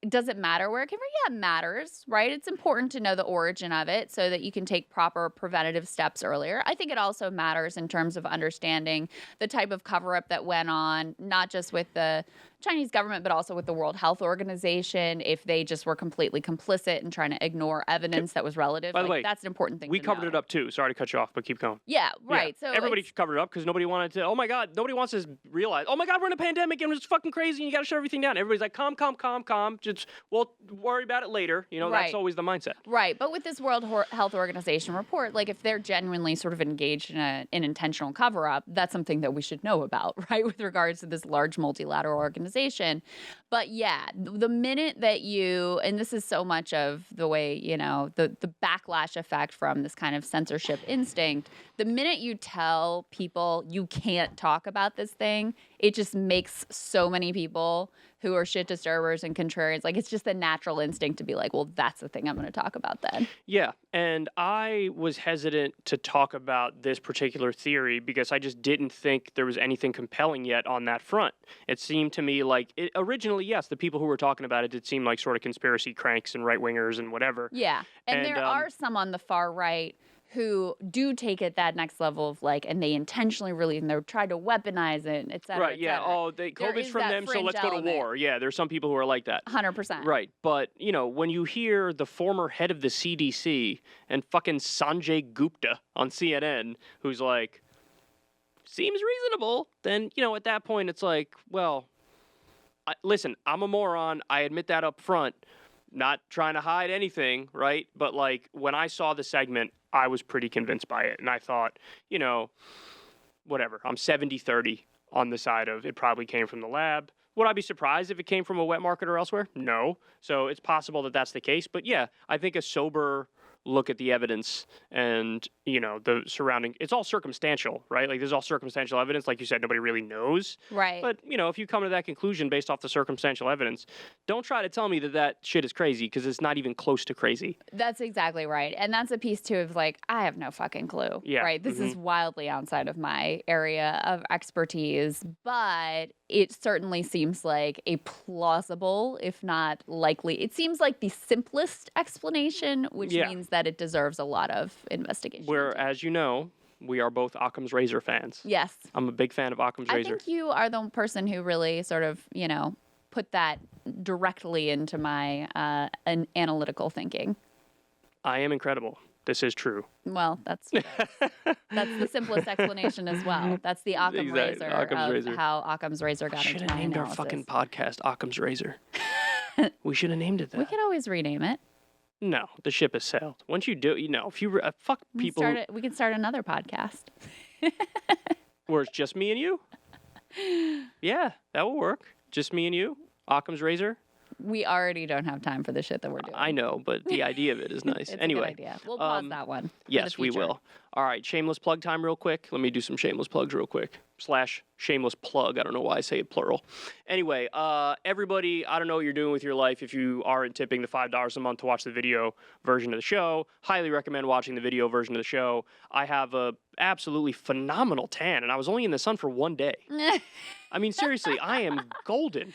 Speaker 1: does it matter where it came from? Yeah, it matters, right? It's important to know the origin of it so that you can take proper preventative steps earlier. I think it also matters in terms of understanding the type of cover-up that went on, not just with the Chinese government, but also with the World Health Organization, if they just were completely complicit in trying to ignore evidence that was relative.
Speaker 2: By the way,
Speaker 1: that's an important thing
Speaker 2: we
Speaker 1: to
Speaker 2: covered
Speaker 1: know.
Speaker 2: it up too. Sorry to cut you off, but keep going.
Speaker 1: Yeah, right.
Speaker 2: Yeah.
Speaker 1: So
Speaker 2: everybody covered it up because nobody wanted to, oh my God, nobody wants to realize, oh my God, we're in a pandemic and it's fucking crazy and you got to shut everything down. Everybody's like, calm. Just, we'll worry about it later. You know, that's always the mindset.
Speaker 1: Right. But with this World Health Organization report, like if they're genuinely sort of engaged in an intentional cover-up, that's something that we should know about, right, with regards to this large multilateral organization. conversation. But yeah, the minute that you, and this is so much of the way, the backlash effect from this kind of censorship instinct, the minute you tell people you can't talk about this thing, it just makes so many people who are shit disturbers and contrarians, like, it's just a natural instinct to be like, well, that's the thing I'm going to talk about then.
Speaker 2: Yeah, and I was hesitant to talk about this particular theory because I just didn't think there was anything compelling yet on that front. It seemed to me like, originally, yes, the people who were talking about it did seem like sort of conspiracy cranks and right-wingers and whatever.
Speaker 1: Yeah, and there are some on the far right who do take it that next level of like, and they intentionally release, and they're trying to weaponize it, et cetera.
Speaker 2: Right, yeah. Oh, COVID's from them, so let's go to war. Yeah, there's some people who are like that.
Speaker 1: 100%.
Speaker 2: Right, but, when you hear the former head of the CDC and fucking Sanjay Gupta on CNN, who's like, seems reasonable, then, at that point it's like, well, listen, I'm a moron. I admit that up front. Not trying to hide anything, right? But, like, when I saw the segment, I was pretty convinced by it. And I thought, whatever. I'm 70-30 on the side of it probably came from the lab. Would I be surprised if it came from a wet market or elsewhere? No. So it's possible that that's the case. But, yeah, I think a sober look at the evidence and, the surrounding, it's all circumstantial, right? Like, there's all circumstantial evidence. Like you said, nobody really knows.
Speaker 1: Right.
Speaker 2: But, if you come to that conclusion based off the circumstantial evidence, don't try to tell me that shit is crazy because it's not even close to crazy.
Speaker 1: That's exactly right. And that's a piece, too, of like, I have no fucking clue.
Speaker 2: Yeah.
Speaker 1: Right? This is wildly outside of my area of expertise, but it certainly seems like a plausible, if not likely. It seems like the simplest explanation, which means that it deserves a lot of investigation.
Speaker 2: Where, as you know, we are both Occam's Razor fans.
Speaker 1: Yes.
Speaker 2: I'm a big fan of Occam's Razor.
Speaker 1: I think you are the person who really sort of, put that directly into my an analytical thinking.
Speaker 2: I am incredible. This is true.
Speaker 1: Well, that's the simplest explanation as well. That's the Occam Razor of how Occam's Razor got into my analysis.
Speaker 2: We should have named our fucking podcast Occam's Razor. We should have named it that.
Speaker 1: We could always rename it.
Speaker 2: No, the ship has sailed. Once you do, if you fuck people,
Speaker 1: we can start another podcast.
Speaker 2: Where it's just me and you. Yeah, that will work. Just me and you. Occam's Razor.
Speaker 1: We already don't have time for the shit that we're doing.
Speaker 2: I know, but the idea of it is nice.
Speaker 1: It's
Speaker 2: anyway,
Speaker 1: a good idea. We'll pause that one.
Speaker 2: Yes, we will. All right, shameless plug time real quick. Let me do some shameless plugs real quick. / shameless plug. I don't know why I say it plural. Anyway, everybody, I don't know what you're doing with your life if you aren't tipping the $5 a month to watch the video version of the show. Highly recommend watching the video version of the show. I have a absolutely phenomenal tan, and I was only in the sun for 1 day. I mean, seriously, I am golden.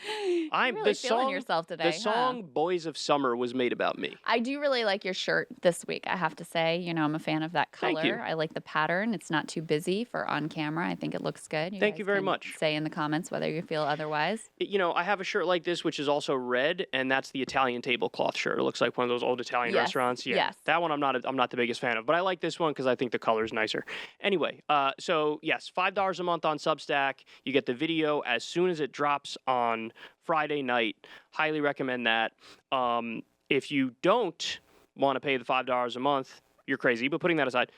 Speaker 1: I'm really feeling yourself today.
Speaker 2: The song "Boys of Summer" was made about me.
Speaker 1: I do really like your shirt this week, I have to say. I'm a fan of that color.
Speaker 2: Thank you.
Speaker 1: I like the pattern. It's not too busy for on camera. I think it looks good.
Speaker 2: Thank you very much.
Speaker 1: Say in the comments whether you feel otherwise.
Speaker 2: I have a shirt like this, which is also red, and that's the Italian tablecloth shirt. It looks like one of those old Italian restaurants. Yeah,
Speaker 1: yes.
Speaker 2: That one I'm not the biggest fan of, but I like this one because I think the color is nicer. Anyway, so yes, $5 a month on Substack. You get the video as soon as it drops on Friday night. Highly recommend that. If you don't want to pay the $5 a month, you're crazy. But putting that aside,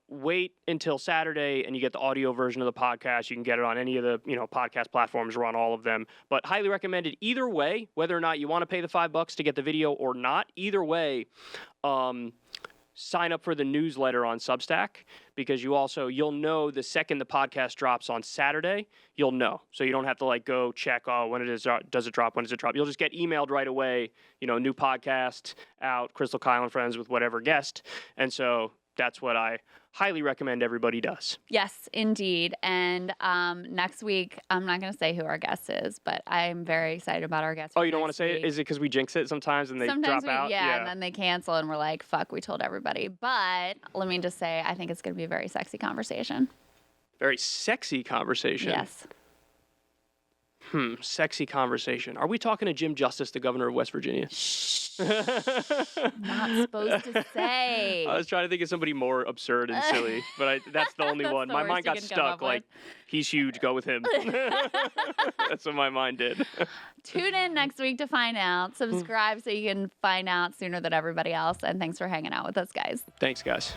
Speaker 2: wait until Saturday and you get the audio version of the podcast. You can get it on any of the podcast platforms. We're on all of them. But highly recommended either way, whether or not you want to pay the $5 to get the video or not. Either way, sign up for the newsletter on Substack because you'll know the second the podcast drops on Saturday, you'll know. So you don't have to go check, when it is, does it drop, when does it drop? You'll just get emailed right away, new podcast out, Krystal, Kyle, and friends with whatever guest. And so that's what I highly recommend everybody does.
Speaker 1: Yes, indeed. And next week, I'm not going to say who our guest is, but I'm very excited about our guest.
Speaker 2: Oh, you don't want to say it? Is it because we jinx it sometimes and they drop out?
Speaker 1: Yeah, and then they cancel and we're like, fuck, we told everybody. But let me just say, I think it's going to be a very sexy conversation.
Speaker 2: Very sexy conversation?
Speaker 1: Yes.
Speaker 2: Sexy conversation. Are we talking to Jim Justice, the governor of West Virginia?
Speaker 1: Shh. Not supposed to say.
Speaker 2: I was trying to think of somebody more absurd and silly, but that's the only one. My mind got stuck. He's huge. Go with him. That's what my mind did.
Speaker 1: Tune in next week to find out. Subscribe so you can find out sooner than everybody else. And thanks for hanging out with us, guys.
Speaker 2: Thanks, guys.